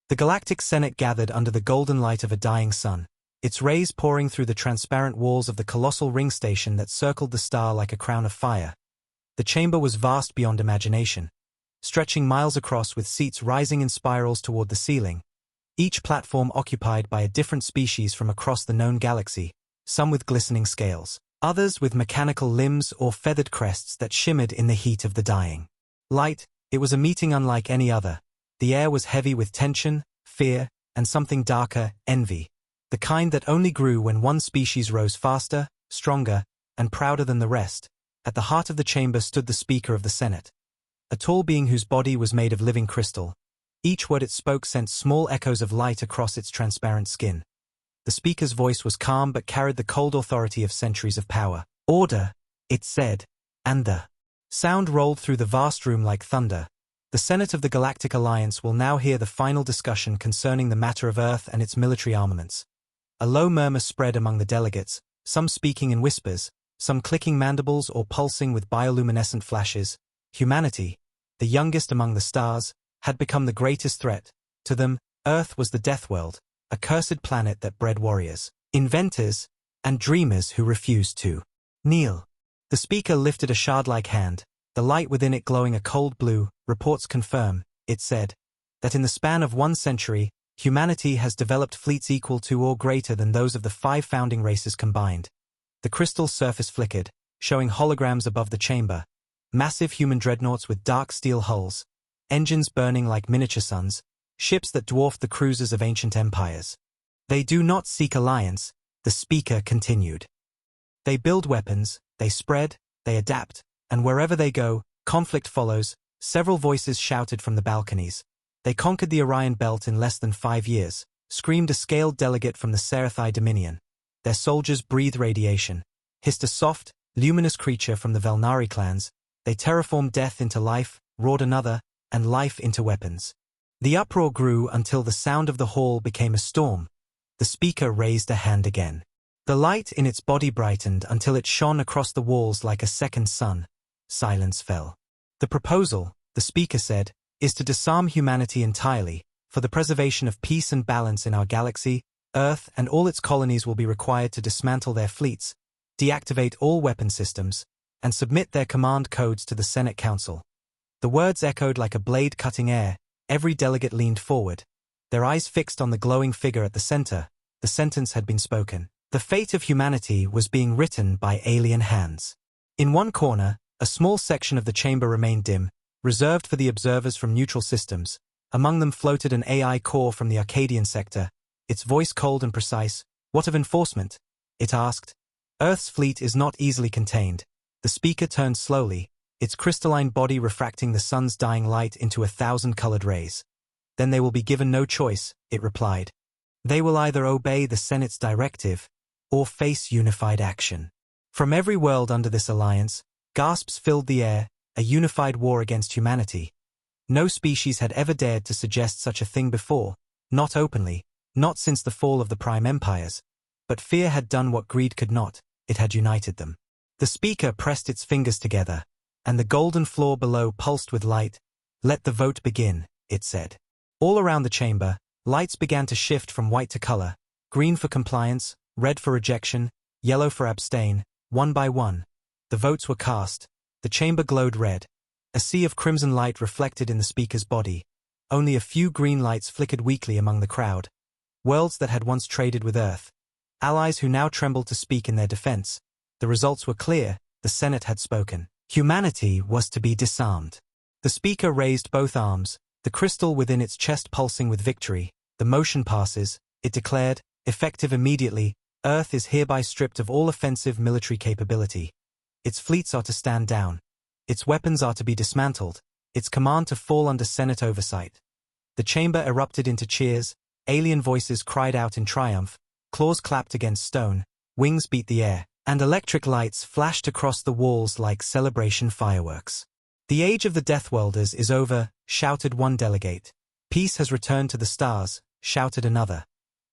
The Galactic Senate gathered under the golden light of a dying sun, its rays pouring through the transparent walls of the colossal ring station that circled the star like a crown of fire. The chamber was vast beyond imagination, stretching miles across with seats rising in spirals toward the ceiling, each platform occupied by a different species from across the known galaxy, some with glistening scales, others with mechanical limbs or feathered crests that shimmered in the heat of the dying light. It was a meeting unlike any other. The air was heavy with tension, fear, and something darker, envy, the kind that only grew when one species rose faster, stronger, and prouder than the rest. At the heart of the chamber stood the Speaker of the Senate, a tall being whose body was made of living crystal. Each word it spoke sent small echoes of light across its transparent skin. The speaker's voice was calm but carried the cold authority of centuries of power. "Order," it said, and the sound rolled through the vast room like thunder. The Senate of the Galactic Alliance will now hear the final discussion concerning the matter of Earth and its military armaments. A low murmur spread among the delegates, some speaking in whispers, some clicking mandibles or pulsing with bioluminescent flashes. Humanity, the youngest among the stars, had become the greatest threat. To them, Earth was the death world, a cursed planet that bred warriors, inventors, and dreamers who refused to kneel. The speaker lifted a shard-like hand, the light within it glowing a cold blue. "Reports confirm," it said, "that in the span of 1 century, humanity has developed fleets equal to or greater than those of the 5 founding races combined." The crystal's surface flickered, showing holograms above the chamber, massive human dreadnoughts with dark steel hulls, engines burning like miniature suns, ships that dwarfed the cruisers of ancient empires. "They do not seek alliance," the speaker continued. "They build weapons, they spread, they adapt, and wherever they go, conflict follows." Several voices shouted from the balconies. "They conquered the Orion Belt in less than 5 years," screamed a scaled delegate from the Serathi Dominion. "Their soldiers breathe radiation," hissed a soft, luminous creature from the Velnari clans. "They terraformed death into life," roared another, "and life into weapons." The uproar grew until the sound of the hall became a storm. The speaker raised a hand again. The light in its body brightened until it shone across the walls like a second sun. Silence fell. "The proposal," the speaker said, "is to disarm humanity entirely. For the preservation of peace and balance in our galaxy, Earth and all its colonies will be required to dismantle their fleets, deactivate all weapon systems, and submit their command codes to the Senate Council." The words echoed like a blade cutting air. Every delegate leaned forward, their eyes fixed on the glowing figure at the center. The sentence had been spoken. The fate of humanity was being written by alien hands. In one corner, a small section of the chamber remained dim, reserved for the observers from neutral systems. Among them floated an AI core from the Arcadian sector, its voice cold and precise. "What of enforcement?" it asked. "Earth's fleet is not easily contained." The speaker turned slowly, its crystalline body refracting the sun's dying light into 1,000-colored rays. "Then they will be given no choice," it replied. "They will either obey the Senate's directive or face unified action." From every world under this alliance, gasps filled the air, a unified war against humanity. No species had ever dared to suggest such a thing before, not openly, not since the fall of the Prime Empires. But fear had done what greed could not, it had united them. The speaker pressed its fingers together, and the golden floor below pulsed with light. "Let the vote begin," it said. All around the chamber, lights began to shift from white to color, green for compliance, red for rejection, yellow for abstain. One by one, the votes were cast. The chamber glowed red. A sea of crimson light reflected in the speaker's body. Only a few green lights flickered weakly among the crowd. Worlds that had once traded with Earth. Allies who now trembled to speak in their defense. The results were clear. The Senate had spoken. Humanity was to be disarmed. The speaker raised both arms, the crystal within its chest pulsing with victory. "The motion passes," it declared, "effective immediately. Earth is hereby stripped of all offensive military capability. Its fleets are to stand down. Its weapons are to be dismantled. Its command to fall under Senate oversight." The chamber erupted into cheers. Alien voices cried out in triumph. Claws clapped against stone. Wings beat the air, and electric lights flashed across the walls like celebration fireworks. "The age of the Deathworlders is over," shouted one delegate. "Peace has returned to the stars," shouted another.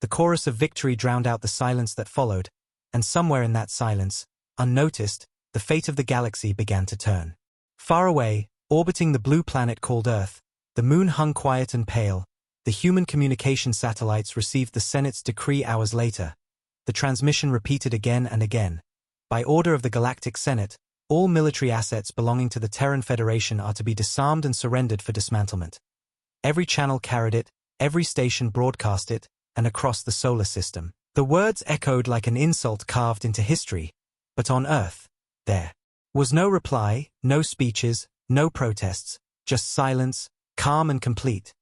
The chorus of victory drowned out the silence that followed, and somewhere in that silence, unnoticed, the fate of the galaxy began to turn. Far away, orbiting the blue planet called Earth, the moon hung quiet and pale, The human communication satellites received the Senate's decree hours later. The transmission repeated again and again. By order of the Galactic Senate, all military assets belonging to the Terran Federation are to be disarmed and surrendered for dismantlement. Every channel carried it, every station broadcast it, and across the solar system. The words echoed like an insult carved into history, but on Earth, there was no reply, no speeches, no protests, just silence, calm and complete.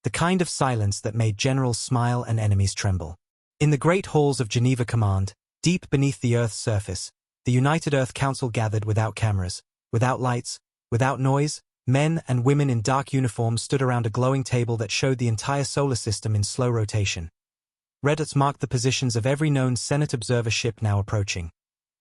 The kind of silence that made generals smile and enemies tremble. In the great halls of Geneva Command, deep beneath the Earth's surface, the United Earth Council gathered without cameras, without lights, without noise. Men and women in dark uniforms stood around a glowing table that showed the entire solar system in slow rotation. Red dots marked the positions of every known Senate observer ship now approaching.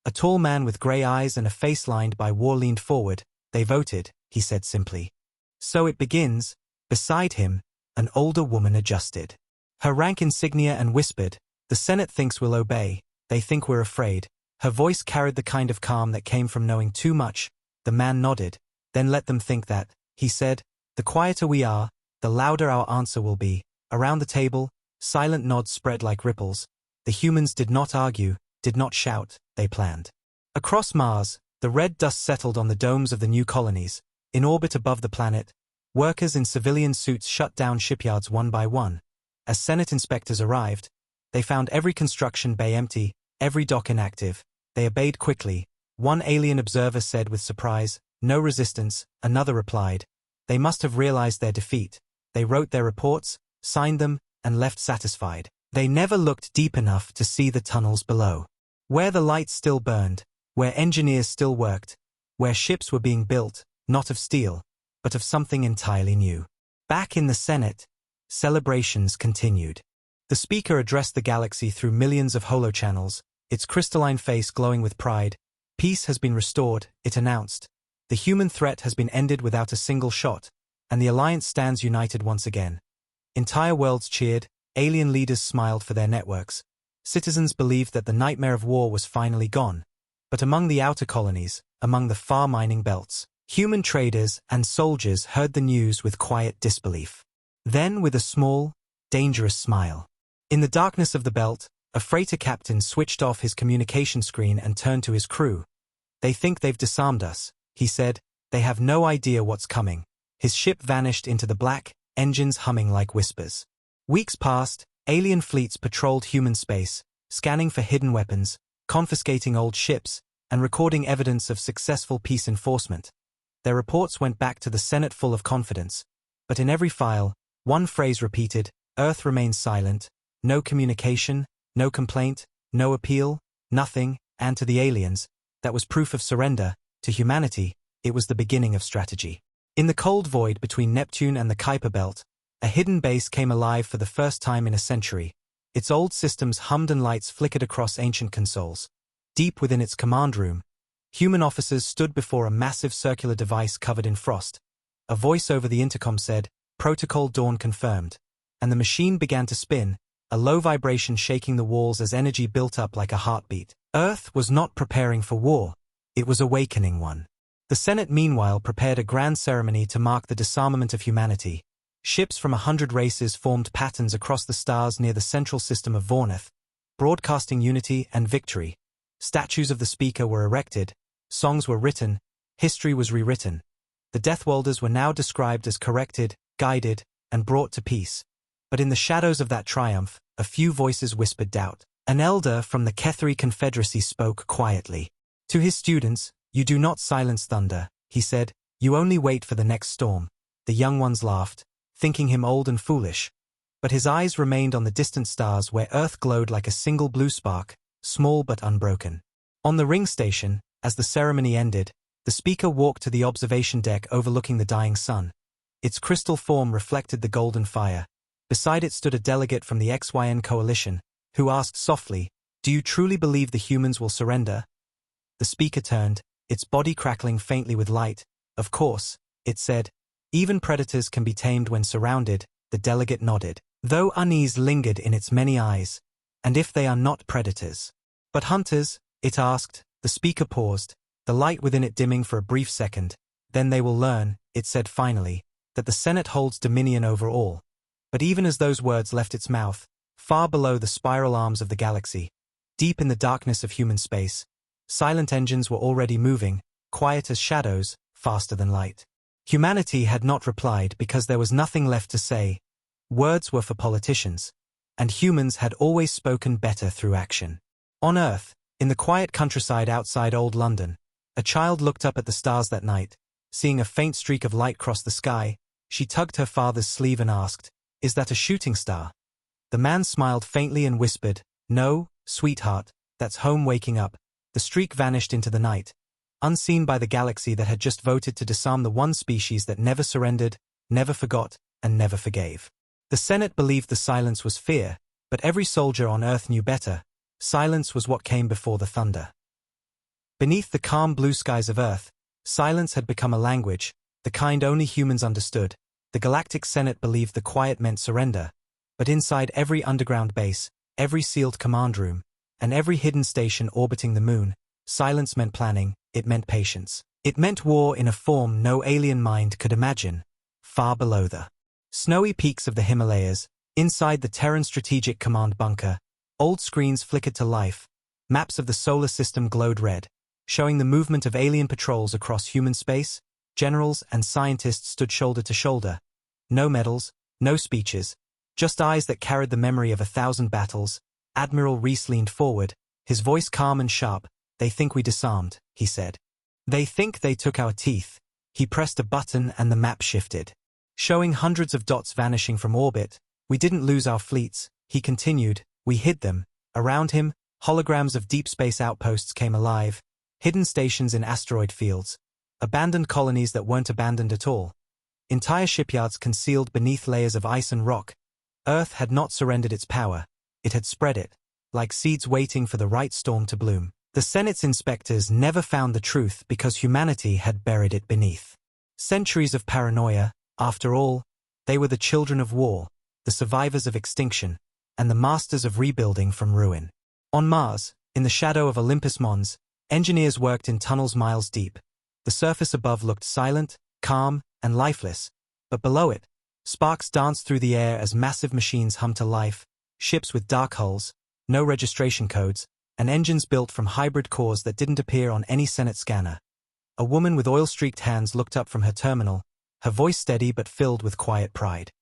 A tall man with gray eyes and a face lined by war leaned forward. "They voted," he said simply. "So it begins." Beside him, an older woman adjusted her rank insignia and whispered, "The Senate thinks we'll obey. They think we're afraid." Her voice carried the kind of calm that came from knowing too much. The man nodded. "Then let them think that," he said. "The quieter we are, the louder our answer will be." Around the table, silent nods spread like ripples. The humans did not argue, did not shout, they planned. Across Mars, the red dust settled on the domes of the new colonies. In orbit above the planet, workers in civilian suits shut down shipyards one by one. As Senate inspectors arrived, they found every construction bay empty, every dock inactive. They obeyed quickly. One alien observer said with surprise, "No resistance." Another replied, "They must have realized their defeat." They wrote their reports, signed them, and left satisfied. They never looked deep enough to see the tunnels below. Where the lights still burned, where engineers still worked, where ships were being built, not of steel, but of something entirely new. Back in the Senate, celebrations continued. The speaker addressed the galaxy through millions of holochannels, its crystalline face glowing with pride. "Peace has been restored," it announced. "The human threat has been ended without a single shot, and the Alliance stands united once again." Entire worlds cheered, alien leaders smiled for their networks. Citizens believed that the nightmare of war was finally gone. But among the outer colonies, among the far mining belts, human traders and soldiers heard the news with quiet disbelief. Then, with a small, dangerous smile. In the darkness of the belt, a freighter captain switched off his communication screen and turned to his crew. "They think they've disarmed us," he said. "They have no idea what's coming." His ship vanished into the black, engines humming like whispers. Weeks passed, alien fleets patrolled human space, scanning for hidden weapons, confiscating old ships, and recording evidence of successful peace enforcement. Their reports went back to the Senate full of confidence. But in every file, one phrase repeated: Earth remains silent, no communication, no complaint, no appeal, nothing. And to the aliens, that was proof of surrender. To humanity, it was the beginning of strategy. In the cold void between Neptune and the Kuiper Belt, a hidden base came alive for the first time in a century. Its old systems hummed and lights flickered across ancient consoles. Deep within its command room, human officers stood before a massive circular device covered in frost. A voice over the intercom said, "Protocol Dawn confirmed," and the machine began to spin, a low vibration shaking the walls as energy built up like a heartbeat. Earth was not preparing for war, it was awakening one. The Senate meanwhile prepared a grand ceremony to mark the disarmament of humanity. Ships from 100 races formed patterns across the stars near the central system of Vornath, broadcasting unity and victory. Statues of the speaker were erected, songs were written, history was rewritten. The Deathwalders were now described as corrected, guided, and brought to peace. But in the shadows of that triumph, a few voices whispered doubt. An elder from the Kethri Confederacy spoke quietly. To his students, "You do not silence thunder," he said. "You only wait for the next storm." The young ones laughed, thinking him old and foolish. But his eyes remained on the distant stars where Earth glowed like a single blue spark, small but unbroken. On the ring station, as the ceremony ended, the speaker walked to the observation deck overlooking the dying sun. Its crystal form reflected the golden fire. Beside it stood a delegate from the XYN coalition, who asked softly, "Do you truly believe the humans will surrender?" The speaker turned, its body crackling faintly with light. "Of course," it said. "Even predators can be tamed when surrounded." The delegate nodded, though unease lingered in its many eyes. "And if they are not predators? But hunters?" it asked. The speaker paused, the light within it dimming for a brief second. "Then they will learn," it said finally, "that the Senate holds dominion over all. But even as those words left its mouth, far below the spiral arms of the galaxy, deep in the darkness of human space, silent engines were already moving, quiet as shadows, faster than light. Humanity had not replied because there was nothing left to say. Words were for politicians, and humans had always spoken better through action. On Earth, in the quiet countryside outside Old London, a child looked up at the stars that night. Seeing a faint streak of light cross the sky, she tugged her father's sleeve and asked, "Is that a shooting star?" The man smiled faintly and whispered, "No, sweetheart, that's home waking up." The streak vanished into the night, unseen by the galaxy that had just voted to disarm the one species that never surrendered, never forgot, and never forgave. The Senate believed the silence was fear, but every soldier on Earth knew better. Silence was what came before the thunder. Beneath the calm blue skies of Earth, silence had become a language, the kind only humans understood. The Galactic Senate believed the quiet meant surrender, but inside every underground base, every sealed command room, and every hidden station orbiting the moon, silence meant planning, it meant patience. It meant war in a form no alien mind could imagine. Far below the snowy peaks of the Himalayas, inside the Terran Strategic Command bunker, old screens flickered to life, maps of the solar system glowed red, showing the movement of alien patrols across human space. Generals and scientists stood shoulder to shoulder. No medals, no speeches, just eyes that carried the memory of 1,000 battles. Admiral Reese leaned forward, his voice calm and sharp. "They think we disarmed," he said. "They think they took our teeth." He pressed a button and the map shifted, showing hundreds of dots vanishing from orbit. "We didn't lose our fleets," he continued, "we hid them." Around him, holograms of deep space outposts came alive, hidden stations in asteroid fields, abandoned colonies that weren't abandoned at all, entire shipyards concealed beneath layers of ice and rock. Earth had not surrendered its power, it had spread it, like seeds waiting for the right storm to bloom. The Senate's inspectors never found the truth because humanity had buried it beneath centuries of paranoia. After all, they were the children of war, the survivors of extinction, and the masters of rebuilding from ruin. On Mars, in the shadow of Olympus Mons, engineers worked in tunnels miles deep. The surface above looked silent, calm, and lifeless, but below it, sparks danced through the air as massive machines hummed to life, ships with dark hulls, no registration codes, and engines built from hybrid cores that didn't appear on any Senate scanner. A woman with oil-streaked hands looked up from her terminal, her voice steady but filled with quiet pride.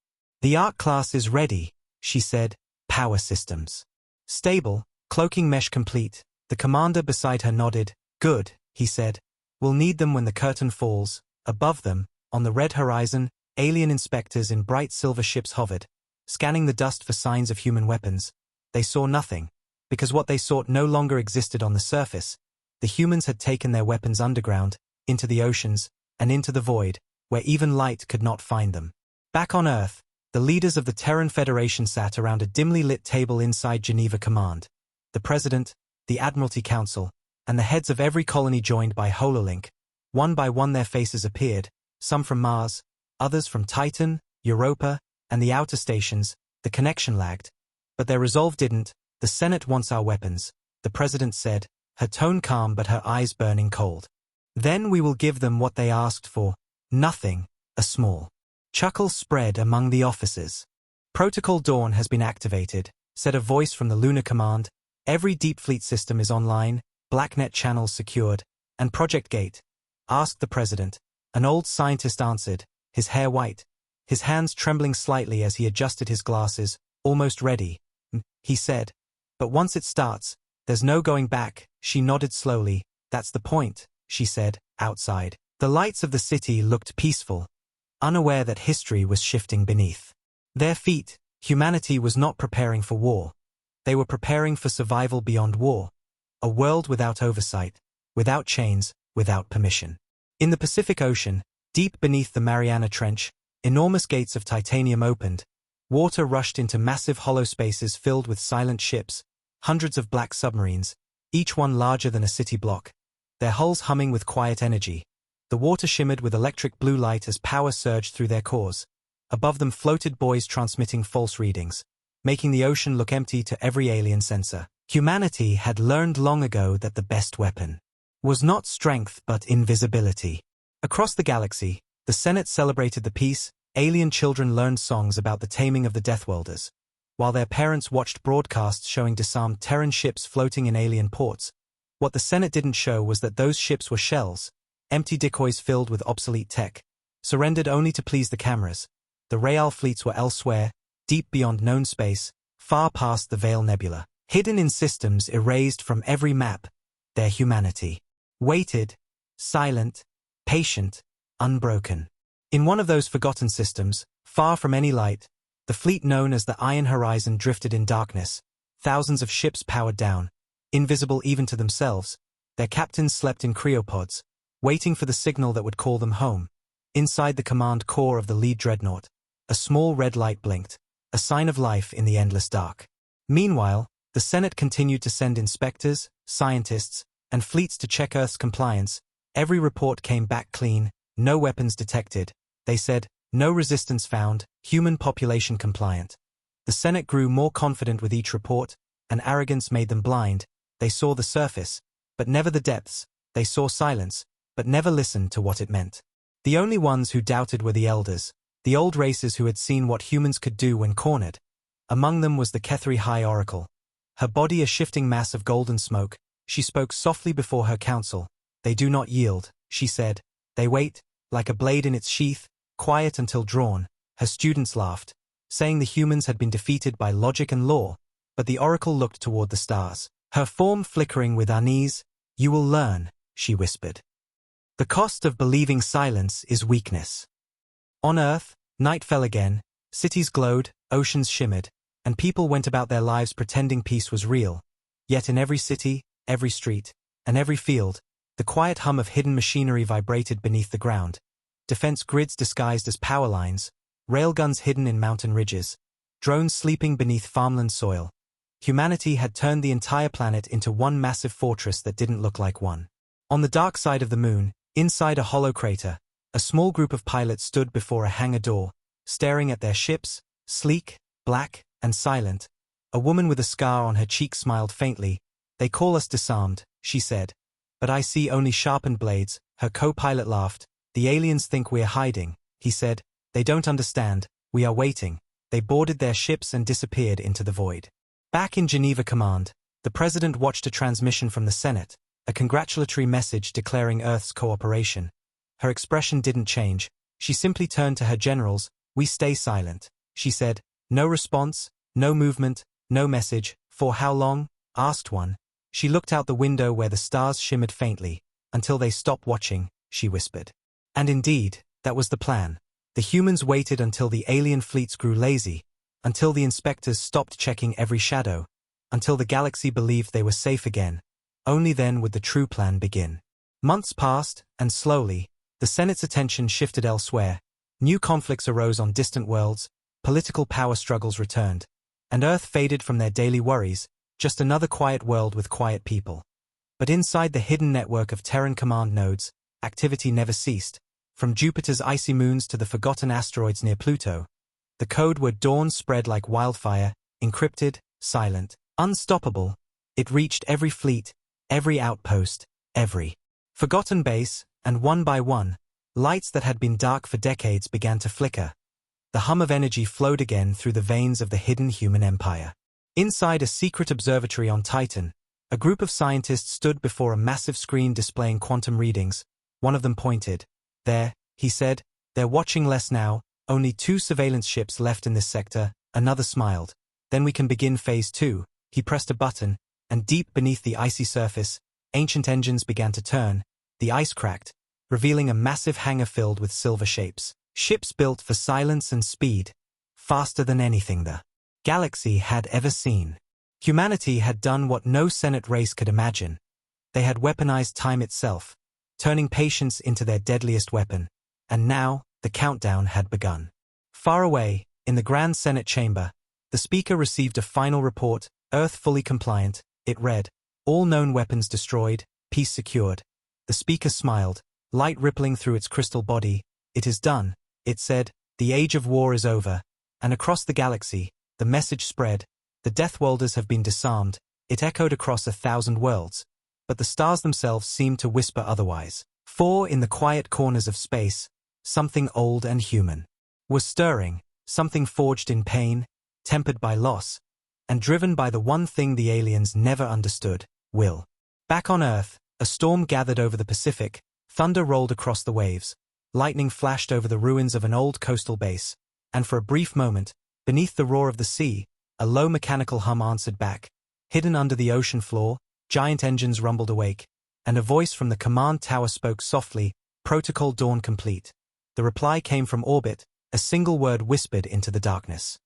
"The Arc class is ready," she said. "Power systems stable, cloaking mesh complete." The commander beside her nodded. "Good," he said. "We'll need them when the curtain falls." Above them, on the red horizon, alien inspectors in bright silver ships hovered, scanning the dust for signs of human weapons. They saw nothing, because what they sought no longer existed on the surface. The humans had taken their weapons underground, into the oceans, and into the void, where even light could not find them. Back on Earth, the leaders of the Terran Federation sat around a dimly lit table inside Geneva Command. The President, the Admiralty Council, and the heads of every colony joined by HoloLink. One by one their faces appeared, some from Mars, others from Titan, Europa, and the outer stations. The connection lagged, but their resolve didn't. "The Senate wants our weapons," the President said, her tone calm but her eyes burning cold. "Then we will give them what they asked for." "Nothing," a small chuckle spread among the officers. "Protocol Dawn has been activated," said a voice from the Lunar Command. "Every deep fleet system is online, BlackNet channels secured, and Project Gate." Asked the President. An old scientist answered, his hair white, his hands trembling slightly as he adjusted his glasses. "Almost ready," he said. "But once it starts, there's no going back." She nodded slowly. "That's the point," she said. Outside, the lights of the city looked peaceful, unaware that history was shifting beneath their feet. Humanity was not preparing for war. They were preparing for survival beyond war. A world without oversight, without chains, without permission. In the Pacific Ocean, deep beneath the Mariana Trench, enormous gates of titanium opened. Water rushed into massive hollow spaces filled with silent ships, hundreds of black submarines, each one larger than a city block, their hulls humming with quiet energy. The water shimmered with electric blue light as power surged through their cores. Above them floated buoys transmitting false readings, making the ocean look empty to every alien sensor. Humanity had learned long ago that the best weapon was not strength but invisibility. Across the galaxy, the Senate celebrated the peace, alien children learned songs about the taming of the Deathwelders, while their parents watched broadcasts showing disarmed Terran ships floating in alien ports. What the Senate didn't show was that those ships were shells, empty decoys filled with obsolete tech, surrendered only to please the cameras. The Real fleets were elsewhere, deep beyond known space, far past the Veil Nebula, hidden in systems erased from every map. Their humanity waited, silent, patient, unbroken. In one of those forgotten systems, far from any light, the fleet known as the Iron Horizon drifted in darkness, thousands of ships powered down, invisible even to themselves. Their captains slept in cryopods, waiting for the signal that would call them home. Inside the command core of the lead dreadnought, a small red light blinked, a sign of life in the endless dark. Meanwhile, the Senate continued to send inspectors, scientists, and fleets to check Earth's compliance. Every report came back clean, no weapons detected. They said, no resistance found, human population compliant. The Senate grew more confident with each report, and arrogance made them blind. They saw the surface, but never the depths. They saw silence, but never listened to what it meant. The only ones who doubted were the elders, the old races who had seen what humans could do when cornered. Among them was the Kethri High Oracle. Her body a shifting mass of golden smoke, she spoke softly before her council. They do not yield, she said. They wait, like a blade in its sheath, quiet until drawn. Her students laughed, saying the humans had been defeated by logic and law, but the oracle looked toward the stars, her form flickering with unease. You will learn, she whispered. The cost of believing silence is weakness. On Earth, night fell again, cities glowed, oceans shimmered, and people went about their lives pretending peace was real. Yet in every city, every street, and every field, the quiet hum of hidden machinery vibrated beneath the ground. Defense grids disguised as power lines, railguns hidden in mountain ridges, drones sleeping beneath farmland soil. Humanity had turned the entire planet into one massive fortress that didn't look like one. On the dark side of the moon, inside a hollow crater, a small group of pilots stood before a hangar door, staring at their ships, sleek, black, and silent. A woman with a scar on her cheek smiled faintly. They call us disarmed, she said. But I see only sharpened blades. Her co-pilot laughed. The aliens think we're hiding, he said. They don't understand. We are waiting. They boarded their ships and disappeared into the void. Back in Geneva Command, the president watched a transmission from the Senate, a congratulatory message declaring Earth's cooperation. Her expression didn't change. She simply turned to her generals. We stay silent, she said. No response, no movement, no message. For how long? Asked one. She looked out the window where the stars shimmered faintly. Until they stopped watching, she whispered. And indeed, that was the plan. The humans waited until the alien fleets grew lazy, until the inspectors stopped checking every shadow, until the galaxy believed they were safe again. Only then would the true plan begin. Months passed, and slowly, the Senate's attention shifted elsewhere. New conflicts arose on distant worlds, political power struggles returned, and Earth faded from their daily worries, just another quiet world with quiet people. But inside the hidden network of Terran command nodes, activity never ceased. From Jupiter's icy moons to the forgotten asteroids near Pluto, the code word dawn spread like wildfire, encrypted, silent, unstoppable. It reached every fleet, every outpost, every forgotten base, and one by one, lights that had been dark for decades began to flicker. The hum of energy flowed again through the veins of the hidden human empire. Inside a secret observatory on Titan, a group of scientists stood before a massive screen displaying quantum readings. One of them pointed. There, he said, they're watching less now, only 2 surveillance ships left in this sector. Another smiled. Then we can begin phase 2. He pressed a button, and deep beneath the icy surface, ancient engines began to turn. The ice cracked, revealing a massive hangar filled with silver shapes. Ships built for silence and speed, faster than anything the galaxy had ever seen. Humanity had done what no Senate race could imagine. They had weaponized time itself, turning patience into their deadliest weapon. And now, the countdown had begun. Far away, in the Grand Senate chamber, the speaker received a final report, Earth fully compliant. It read, all known weapons destroyed, peace secured. The speaker smiled, light rippling through its crystal body. It is done, it said, the age of war is over. And across the galaxy, the message spread, the Deathwelders have been disarmed. It echoed across 1,000 worlds. But the stars themselves seemed to whisper otherwise. For in the quiet corners of space, something old and human was stirring, something forged in pain, tempered by loss, and driven by the one thing the aliens never understood, will. Back on Earth, a storm gathered over the Pacific, thunder rolled across the waves, lightning flashed over the ruins of an old coastal base, and for a brief moment, beneath the roar of the sea, a low mechanical hum answered back. Hidden under the ocean floor, giant engines rumbled awake, and a voice from the command tower spoke softly, "Protocol Dawn complete." The reply came from orbit, a single word whispered into the darkness.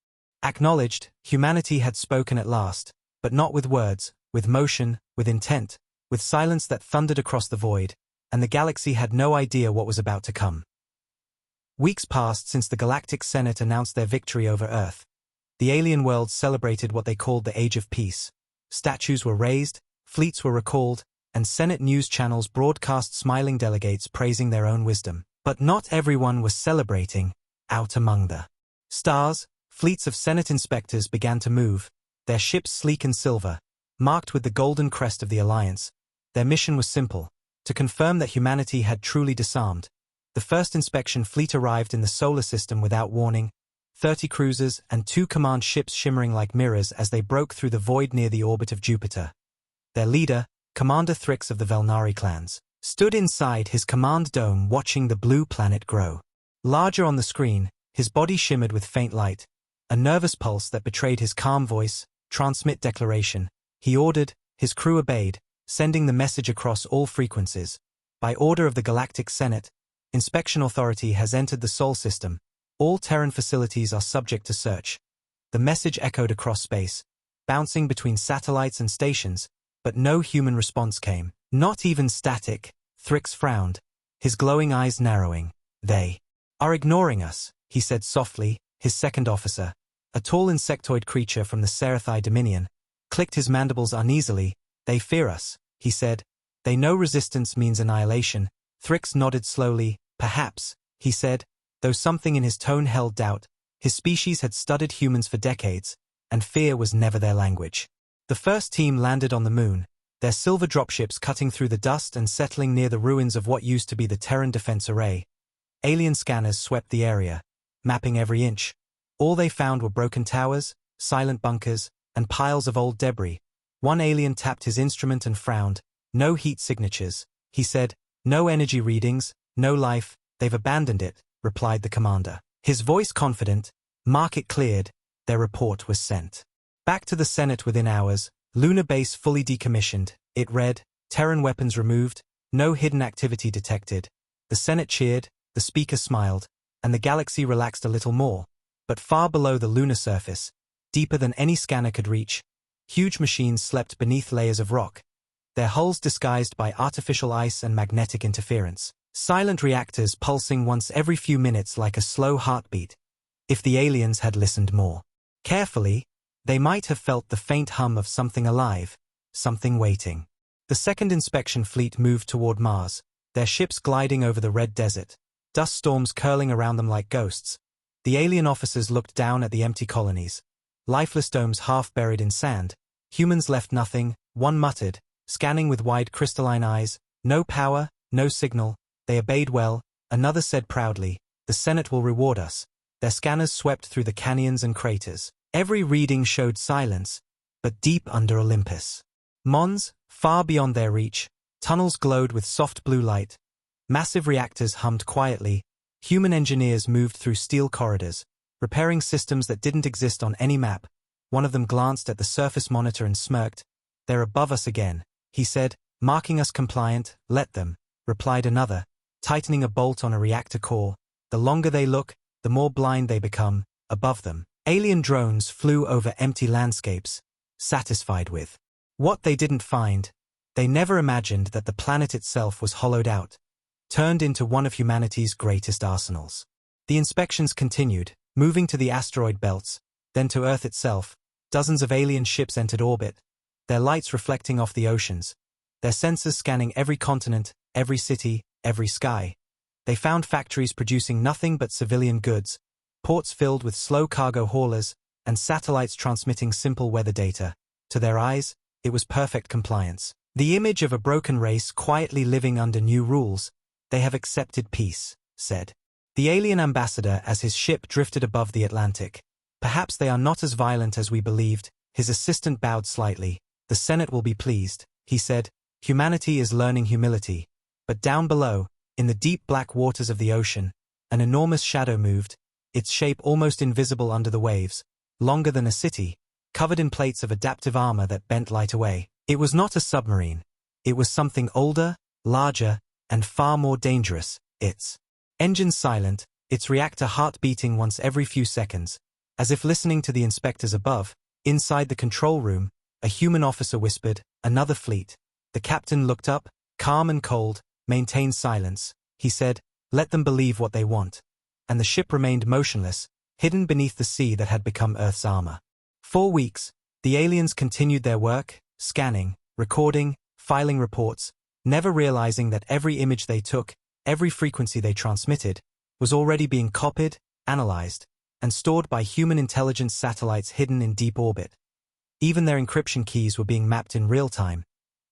Acknowledged, humanity had spoken at last, but not with words, with motion, with intent, with silence that thundered across the void, and the galaxy had no idea what was about to come. Weeks passed since the Galactic Senate announced their victory over Earth. The alien world celebrated what they called the Age of Peace. Statues were raised, fleets were recalled, and Senate news channels broadcast smiling delegates praising their own wisdom. But not everyone was celebrating. Out among the stars, fleets of Senate inspectors began to move, their ships sleek and silver, marked with the golden crest of the Alliance. Their mission was simple: to confirm that humanity had truly disarmed. The first inspection fleet arrived in the solar system without warning, 30 cruisers and 2 command ships shimmering like mirrors as they broke through the void near the orbit of Jupiter. Their leader, Commander Thrix of the Velnari clans, stood inside his command dome watching the blue planet grow. Larger on the screen, his body shimmered with faint light, a nervous pulse that betrayed his calm voice. "Transmit declaration." He ordered, his crew obeyed, sending the message across all frequencies. "By order of the Galactic Senate, Inspection Authority has entered the Sol system. All Terran facilities are subject to search." The message echoed across space, bouncing between satellites and stations, but no human response came. Not even static. Thrix frowned, his glowing eyes narrowing. "They are ignoring us," he said softly. His second officer, a tall insectoid creature from the Serathi Dominion, clicked his mandibles uneasily. "They fear us," he said. "They know resistance means annihilation." Thrix nodded slowly. "Perhaps," he said, though something in his tone held doubt. His species had studied humans for decades, and fear was never their language. The first team landed on the moon, their silver dropships cutting through the dust and settling near the ruins of what used to be the Terran Defense Array. Alien scanners swept the area, mapping every inch. All they found were broken towers, silent bunkers, and piles of old debris. One alien tapped his instrument and frowned. "No heat signatures," he said. "No energy readings, no life. They've abandoned it," replied the commander. His voice confident. Market cleared. Their report was sent back to the Senate within hours. Lunar base fully decommissioned. It read, "Terran weapons removed, no hidden activity detected." The Senate cheered, the speaker smiled, and the galaxy relaxed a little more. But far below the lunar surface, deeper than any scanner could reach, huge machines slept beneath layers of rock, their hulls disguised by artificial ice and magnetic interference. Silent reactors pulsing once every few minutes like a slow heartbeat. If the aliens had listened more carefully, they might have felt the faint hum of something alive, something waiting. The second inspection fleet moved toward Mars, their ships gliding over the red desert, dust storms curling around them like ghosts. The alien officers looked down at the empty colonies, lifeless domes half buried in sand. Humans left nothing. One muttered, scanning with wide crystalline eyes, "No power, no signal." "They obeyed well," another said proudly. "The Senate will reward us." Their scanners swept through the canyons and craters. Every reading showed silence, but deep under Olympus. Mons, far beyond their reach, tunnels glowed with soft blue light. Massive reactors hummed quietly. Human engineers moved through steel corridors, repairing systems that didn't exist on any map. One of them glanced at the surface monitor and smirked. "They're above us again," he said, "marking us compliant." "Let them," replied another, tightening a bolt on a reactor core. "The longer they look, the more blind they become." Above them, alien drones flew over empty landscapes, satisfied with what they didn't find. They never imagined that the planet itself was hollowed out, turned into one of humanity's greatest arsenals. The inspections continued, moving to the asteroid belts, then to Earth itself. Dozens of alien ships entered orbit, their lights reflecting off the oceans, their sensors scanning every continent, every city, every sky. They found factories producing nothing but civilian goods, ports filled with slow cargo haulers, and satellites transmitting simple weather data. To their eyes, it was perfect compliance. The image of a broken race quietly living under new rules. "They have accepted peace," said The alien ambassador as his ship drifted above the Atlantic. Perhaps they are not as violent as we believed. His assistant bowed slightly. The Senate will be pleased, he said. Humanity is learning humility. But down below, in the deep black waters of the ocean, an enormous shadow moved, its shape almost invisible under the waves, longer than a city, covered in plates of adaptive armor that bent light away. It was not a submarine. It was something older, larger, and far more dangerous. Its engines silent, its reactor heart beating once every few seconds, as if listening to the inspectors above. Inside the control room, a human officer whispered, "Another fleet." The captain looked up, calm and cold. "Maintain silence," he said. "Let them believe what they want." And the ship remained motionless, hidden beneath the sea that had become Earth's armor. 4 weeks, the aliens continued their work, scanning, recording, filing reports, never realizing that every image they took, every frequency they transmitted, was already being copied, analyzed, and stored by human intelligence satellites hidden in deep orbit. Even their encryption keys were being mapped in real time.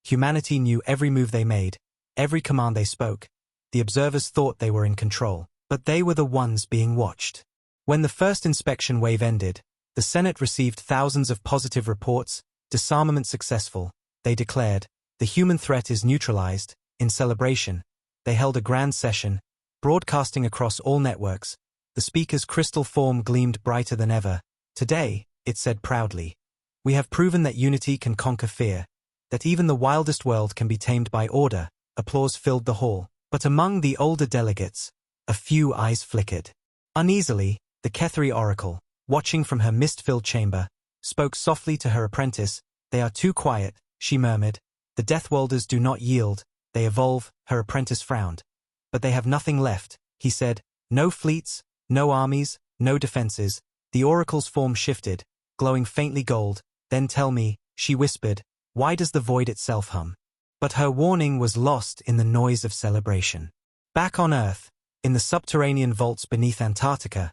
Humanity knew every move they made, every command they spoke. The observers thought they were in control, but they were the ones being watched. When the first inspection wave ended, the Senate received thousands of positive reports. Disarmament successful, they declared. The human threat is neutralized. In celebration, they held a grand session, broadcasting across all networks. The speaker's crystal form gleamed brighter than ever. "Today," it said proudly, "we have proven that unity can conquer fear, that even the wildest world can be tamed by order." Applause filled the hall, but among the older delegates, a few eyes flickered. Uneasily, the Kethri oracle, watching from her mist-filled chamber, spoke softly to her apprentice. "They are too quiet," she murmured. "The Deathwalders do not yield, they evolve." Her apprentice frowned. "But they have nothing left," he said. "No fleets, no armies, no defenses." The oracle's form shifted, glowing faintly gold. "Then tell me," she whispered, "why does the void itself hum?" But her warning was lost in the noise of celebration. Back on Earth, in the subterranean vaults beneath Antarctica,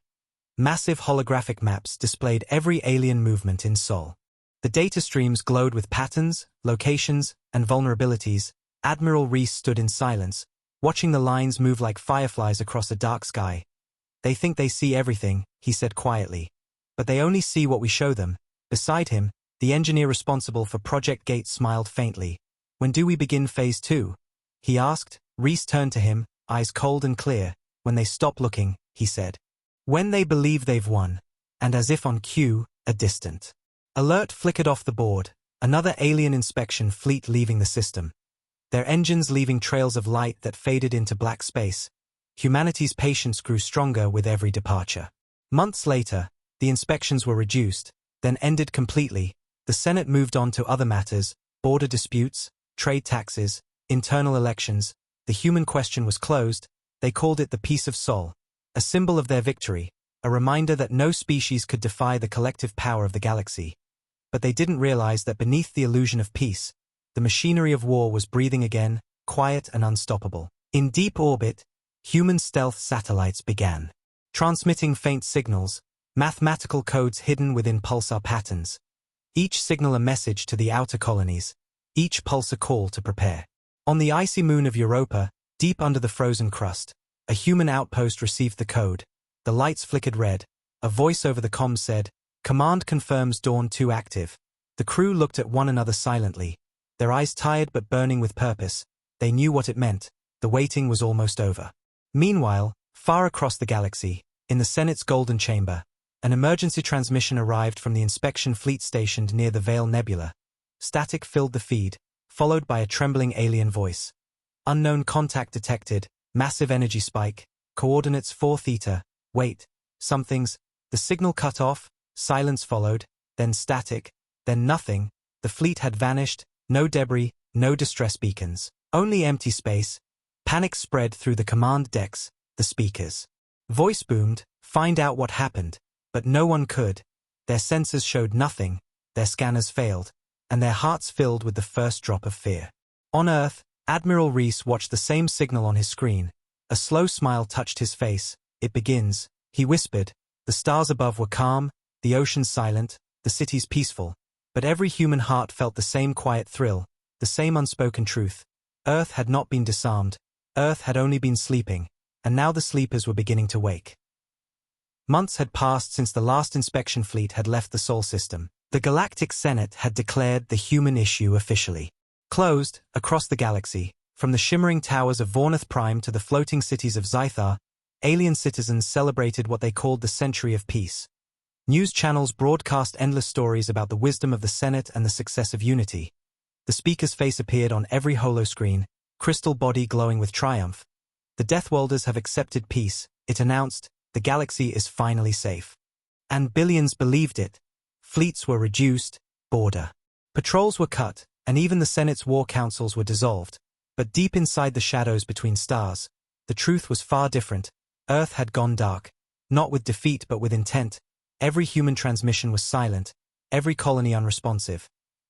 massive holographic maps displayed every alien movement in Sol. The data streams glowed with patterns, locations, and vulnerabilities. Admiral Reese stood in silence, watching the lines move like fireflies across a dark sky. "They think they see everything," he said quietly. "But they only see what we show them." Beside him, the engineer responsible for Project Gate smiled faintly. "When do we begin Phase 2? He asked. Reese turned to him, eyes cold and clear. "When they stop looking," he said. "When they believe they've won." And as if on cue, a distant alert flickered off the board. Another alien inspection fleet leaving the system. Their engines leaving trails of light that faded into black space. Humanity's patience grew stronger with every departure. Months later, the inspections were reduced, then ended completely. The Senate moved on to other matters, border disputes, trade taxes, internal elections. The human question was closed. They called it the Peace of Sol, a symbol of their victory, a reminder that no species could defy the collective power of the galaxy. But they didn't realize that beneath the illusion of peace, the machinery of war was breathing again, quiet and unstoppable. In deep orbit, human stealth satellites began transmitting faint signals, mathematical codes hidden within pulsar patterns. Each signal a message to the outer colonies, each pulse a call to prepare. On the icy moon of Europa, deep under the frozen crust, a human outpost received the code. The lights flickered red. A voice over the comms said, "Command confirms Dawn 2 active." The crew looked at one another silently, their eyes tired but burning with purpose. They knew what it meant. The waiting was almost over. Meanwhile, far across the galaxy, in the Senate's Golden Chamber, an emergency transmission arrived from the inspection fleet stationed near the Veil Nebula. Static filled the feed, followed by a trembling alien voice. "Unknown contact detected, massive energy spike, coordinates 4 theta, wait, something's." The signal cut off, silence followed, then static, then nothing. The fleet had vanished, no debris, no distress beacons, only empty space. Panic spread through the command decks. The speaker's voice boomed, "Find out what happened." But no one could. Their sensors showed nothing, their scanners failed, and their hearts filled with the first drop of fear. On Earth, Admiral Reese watched the same signal on his screen. A slow smile touched his face. "It begins," he whispered. The stars above were calm, the ocean silent, the cities peaceful. But every human heart felt the same quiet thrill, the same unspoken truth. Earth had not been disarmed. Earth had only been sleeping. and now the sleepers were beginning to wake. Months had passed since the last inspection fleet had left the Sol system. The Galactic Senate had declared the human issue officially closed across the galaxy. From the shimmering towers of Vornath Prime to the floating cities of Zythar, alien citizens celebrated what they called the Century of Peace. News channels broadcast endless stories about the wisdom of the Senate and the success of unity. The speaker's face appeared on every holoscreen, crystal body glowing with triumph. The Deathworlders have accepted peace, it announced. The galaxy is finally safe. And billions believed it. Fleets were reduced, border patrols were cut, and even the Senate's war councils were dissolved. But deep inside the shadows between stars, the truth was far different. Earth had gone dark, not with defeat but with intent. Every human transmission was silent, every colony unresponsive.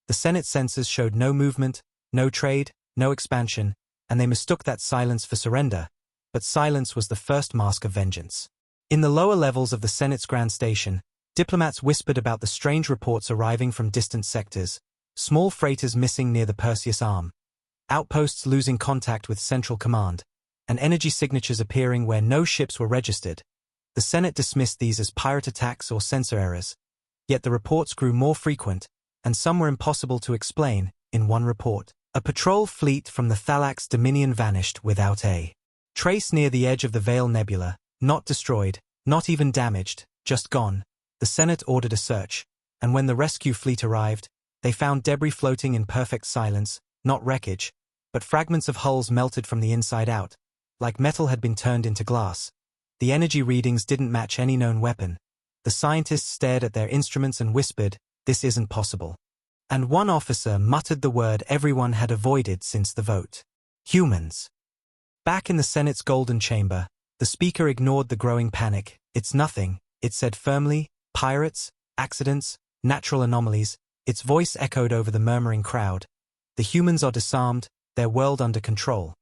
The Senate sensors showed no movement, no trade, no expansion, and they mistook that silence for surrender. But silence was the first mask of vengeance. In the lower levels of the Senate's Grand Station, diplomats whispered about the strange reports arriving from distant sectors, small freighters missing near the Perseus Arm, outposts losing contact with Central Command, and energy signatures appearing where no ships were registered. The Senate dismissed these as pirate attacks or sensor errors. Yet the reports grew more frequent, and some were impossible to explain. In one report, a patrol fleet from the Thalax Dominion vanished without a trace near the edge of the Veil Nebula, not destroyed, not even damaged, just gone. The Senate ordered a search, and when the rescue fleet arrived, they found debris floating in perfect silence, not wreckage, but fragments of hulls melted from the inside out, like metal had been turned into glass. The energy readings didn't match any known weapon. The scientists stared at their instruments and whispered, "This isn't possible." And one officer muttered the word everyone had avoided since the vote. Humans. Back in the Senate's golden chamber, the speaker ignored the growing panic. "It's nothing," it said firmly. "Pirates, accidents, natural anomalies." Its voice echoed over the murmuring crowd. "The humans are disarmed, their world under control."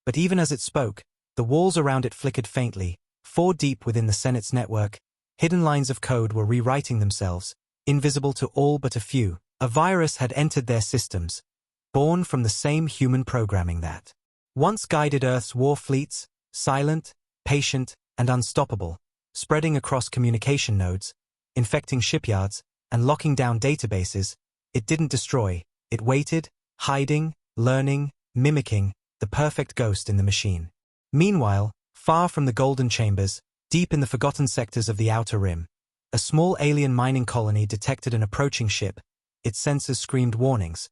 But even as it spoke, the walls around it flickered faintly. 4 deep within the Senate's network, hidden lines of code were rewriting themselves, invisible to all but a few. A virus had entered their systems, born from the same human programming that once guided Earth's war fleets, silent, patient, and unstoppable, spreading across communication nodes, infecting shipyards, and locking down databases. It didn't destroy, it waited, hiding, learning, mimicking, the perfect ghost in the machine. Meanwhile, far from the Golden Chambers, deep in the forgotten sectors of the Outer Rim, a small alien mining colony detected an approaching ship. Its sensors screamed warnings.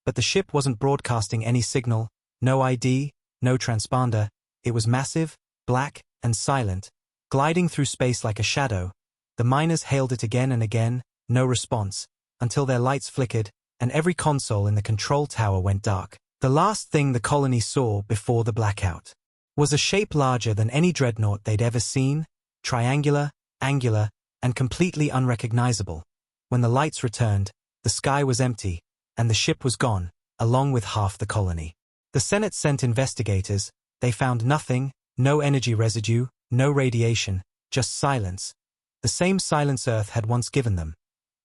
But the ship wasn't broadcasting any signal, no ID, no transponder. It was massive, black, and silent, gliding through space like a shadow. The miners hailed it again and again, no response, until their lights flickered, and every console in the control tower went dark. The last thing the colony saw before the blackout was a shape larger than any dreadnought they'd ever seen, triangular, angular, and completely unrecognizable. When the lights returned, the sky was empty, and the ship was gone, along with half the colony. The Senate sent investigators. They found nothing, no energy residue, no radiation, just silence. The same silence Earth had once given them.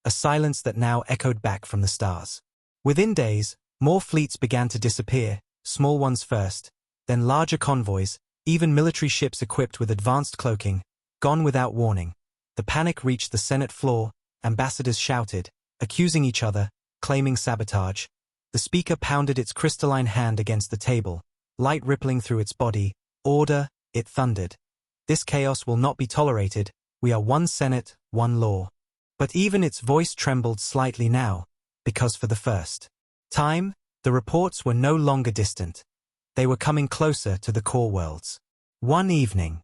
A silence that now echoed back from the stars. Within days, more fleets began to disappear, small ones first, then larger convoys, even military ships equipped with advanced cloaking, gone without warning. The panic reached the Senate floor. Ambassadors shouted, accusing each other, claiming sabotage. The speaker pounded its crystalline hand against the table, light rippling through its body. "Order," it thundered. "This chaos will not be tolerated. We are one Senate, one law." But even its voice trembled slightly now, because for the first time, the reports were no longer distant. They were coming closer to the core worlds. One evening,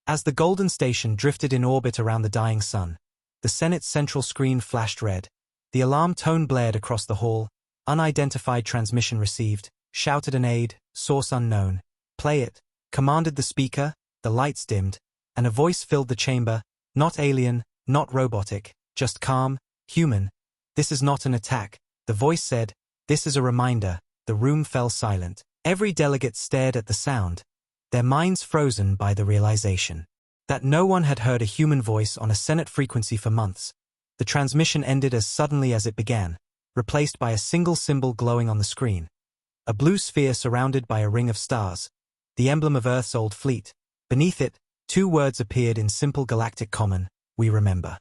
as the Golden Station drifted in orbit around the dying sun, the Senate's central screen flashed red. The alarm tone blared across the hall. "Unidentified transmission received," shouted an aide, "source unknown." "Play it," commanded the speaker. The lights dimmed, and a voice filled the chamber. Not alien, not robotic, just calm, human. "This is not an attack," the voice said. "This is a reminder." The room fell silent. Every delegate stared at the sound, their minds frozen by the realization that no one had heard a human voice on a Senate frequency for months. The transmission ended as suddenly as it began, replaced by a single symbol glowing on the screen. A blue sphere surrounded by a ring of stars, the emblem of Earth's old fleet. Beneath it, two words appeared in simple galactic common: we remember.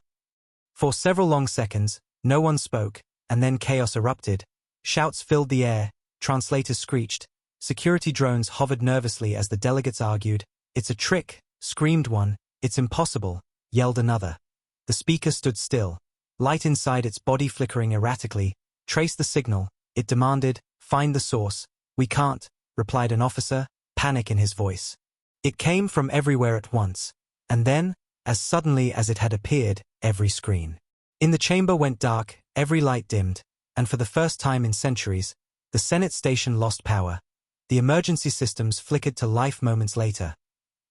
For several long seconds, no one spoke, and then chaos erupted. Shouts filled the air, translators screeched, security drones hovered nervously as the delegates argued. "It's a trick," screamed one. "It's impossible," yelled another. The speaker stood still, light inside its body flickering erratically. "Trace the signal," it demanded. "Find the source." "We can't," replied an officer, panic in his voice. It came from everywhere at once, and then, as suddenly as it had appeared, every screen in the chamber went dark, every light dimmed, and for the first time in centuries, the Senate station lost power. The emergency systems flickered to life moments later.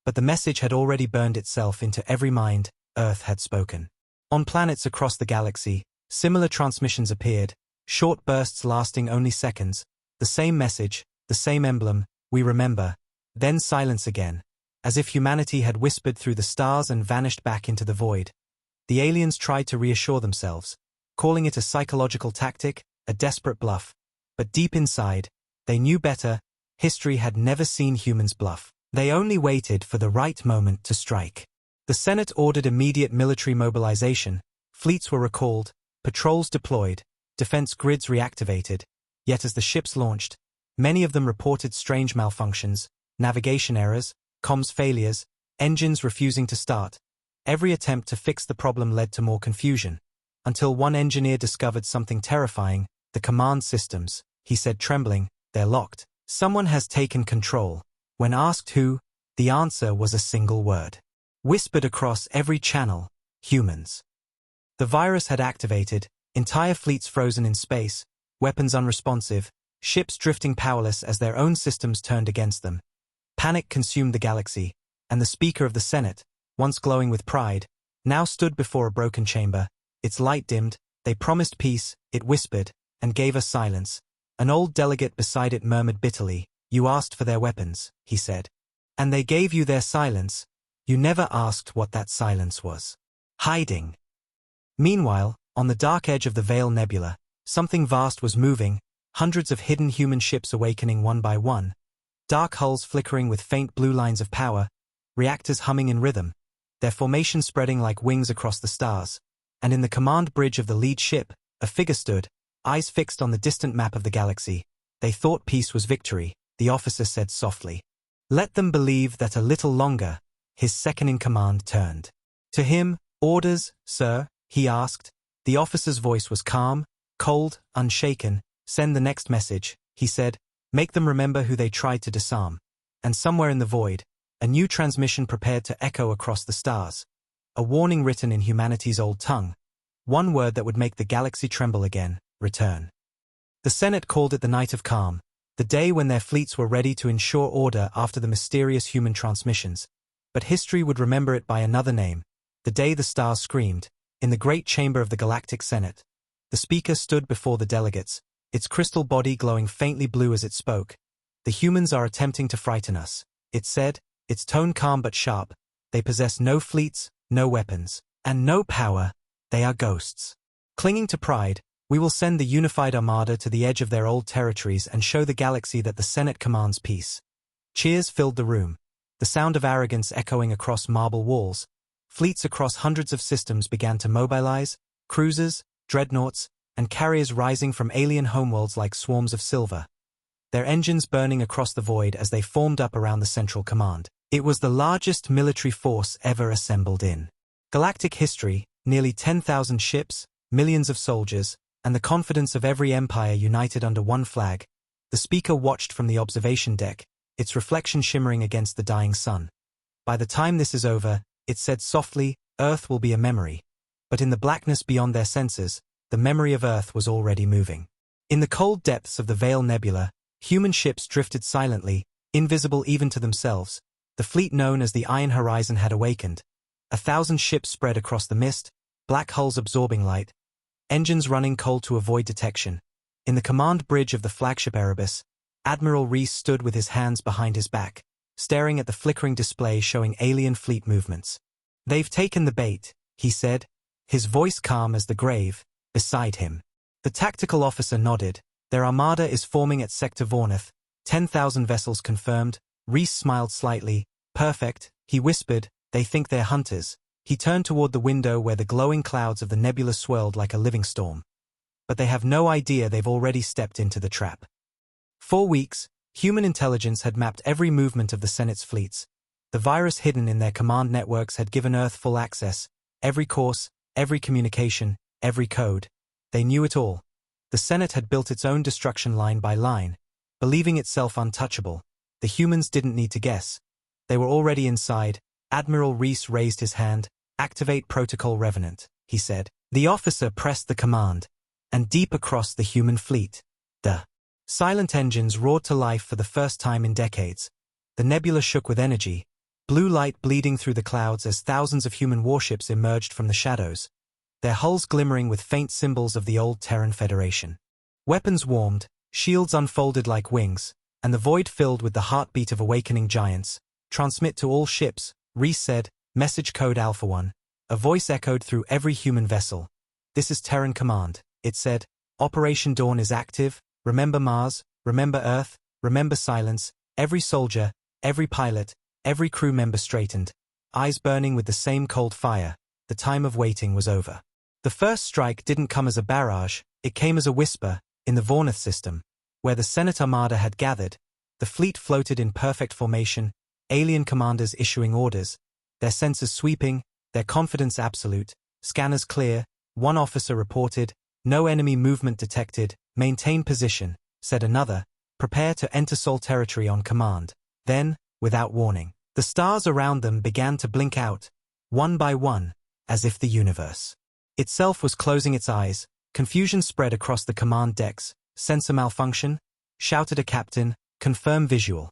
But the message had already burned itself into every mind: Earth had spoken. On planets across the galaxy, similar transmissions appeared, short bursts lasting only seconds, the same message, the same emblem: we remember. Then silence again, as if humanity had whispered through the stars and vanished back into the void. The aliens tried to reassure themselves, calling it a psychological tactic, a desperate bluff. But deep inside, they knew better. History had never seen humans bluff. They only waited for the right moment to strike. The Senate ordered immediate military mobilization, fleets were recalled, patrols deployed, defense grids reactivated. Yet as the ships launched, many of them reported strange malfunctions, navigation errors, comms failures, engines refusing to start. Every attempt to fix the problem led to more confusion, until one engineer discovered something terrifying: the command systems. He said, trembling, "They're locked. Someone has taken control." When asked who, the answer was a single word, whispered across every channel: humans. The virus had activated, entire fleets frozen in space, weapons unresponsive, ships drifting powerless as their own systems turned against them. Panic consumed the galaxy, and the Speaker of the Senate, once glowing with pride, now stood before a broken chamber, its light dimmed. "They promised peace," it whispered, "and gave us silence." An old delegate beside it murmured bitterly. "You asked for their weapons," he said. "And they gave you their silence. You never asked what that silence was." Hiding. Meanwhile, on the dark edge of the Veil Nebula, something vast was moving, hundreds of hidden human ships awakening one by one, dark hulls flickering with faint blue lines of power, reactors humming in rhythm, their formation spreading like wings across the stars. And in the command bridge of the lead ship, a figure stood, eyes fixed on the distant map of the galaxy. "They thought peace was victory," the officer said softly. "Let them believe that a little longer." His second-in-command turned to him. "Orders, sir?" he asked. The officer's voice was calm, cold, unshaken. "Send the next message," he said. "Make them remember who they tried to disarm." And somewhere in the void, a new transmission prepared to echo across the stars. A warning written in humanity's old tongue. One word that would make the galaxy tremble again: return. The Senate called it the night of calm, the day when their fleets were ready to ensure order after the mysterious human transmissions. But history would remember it by another name: the day the stars screamed. In the great chamber of the Galactic Senate, the Speaker stood before the delegates, its crystal body glowing faintly blue as it spoke. "The humans are attempting to frighten us," it said, its tone calm but sharp. "They possess no fleets, no weapons, and no power. They are ghosts. Clinging to pride, we will send the unified armada to the edge of their old territories and show the galaxy that the Senate commands peace." Cheers filled the room, the sound of arrogance echoing across marble walls. Fleets across hundreds of systems began to mobilize, cruisers, dreadnoughts, and carriers rising from alien homeworlds like swarms of silver, their engines burning across the void as they formed up around the central command. It was the largest military force ever assembled in galactic history, nearly 10,000 ships, millions of soldiers, and the confidence of every empire united under one flag. The Speaker watched from the observation deck, its reflection shimmering against the dying sun. "By the time this is over," it said softly, "Earth will be a memory." But in the blackness beyond their senses, the memory of Earth was already moving. In the cold depths of the Veil Nebula, human ships drifted silently, invisible even to themselves. The fleet known as the Iron Horizon had awakened. 1,000 ships spread across the mist, black hulls absorbing light, engines running cold to avoid detection. In the command bridge of the flagship Erebus, Admiral Reese stood with his hands behind his back, staring at the flickering display showing alien fleet movements. "They've taken the bait," he said, his voice calm as the grave, beside him. The tactical officer nodded. "Their armada is forming at Sector Vornath, 10,000 vessels confirmed." Reese smiled slightly. "Perfect, He whispered, "They think they're hunters." He turned toward the window where the glowing clouds of the nebula swirled like a living storm. But they have no idea they've already stepped into the trap. For weeks, human intelligence had mapped every movement of the Senate's fleets. The virus hidden in their command networks had given Earth full access. Every course, every communication, every code. They knew it all. The Senate had built its own destruction line by line, believing itself untouchable. The humans didn't need to guess. They were already inside. Admiral Reese raised his hand. "Activate Protocol Revenant," he said. The officer pressed the command, and deep across the human fleet, the silent engines roared to life for the first time in decades. The nebula shook with energy, blue light bleeding through the clouds as thousands of human warships emerged from the shadows, their hulls glimmering with faint symbols of the old Terran Federation. Weapons warmed, shields unfolded like wings, and the void filled with the heartbeat of awakening giants. "Transmit to all ships," Reese said, "Message code Alpha 1. A voice echoed through every human vessel. "This is Terran Command," it said. "Operation Dawn is active. Remember Mars, remember Earth, remember silence." Every soldier, every pilot, every crew member straightened, eyes burning with the same cold fire. The time of waiting was over. The first strike didn't come as a barrage, it came as a whisper. In the Vornath system, where the Senate Armada had gathered, the fleet floated in perfect formation, alien commanders issuing orders, their sensors sweeping, their confidence absolute, scanners clear. One officer reported, "No enemy movement detected. Maintain position," said another, "Prepare to enter Sol territory on command." Then, without warning, the stars around them began to blink out, one by one, as if the universe itself was closing its eyes. Confusion spread across the command decks. "Sensor malfunction?" shouted a captain. "Confirm visual."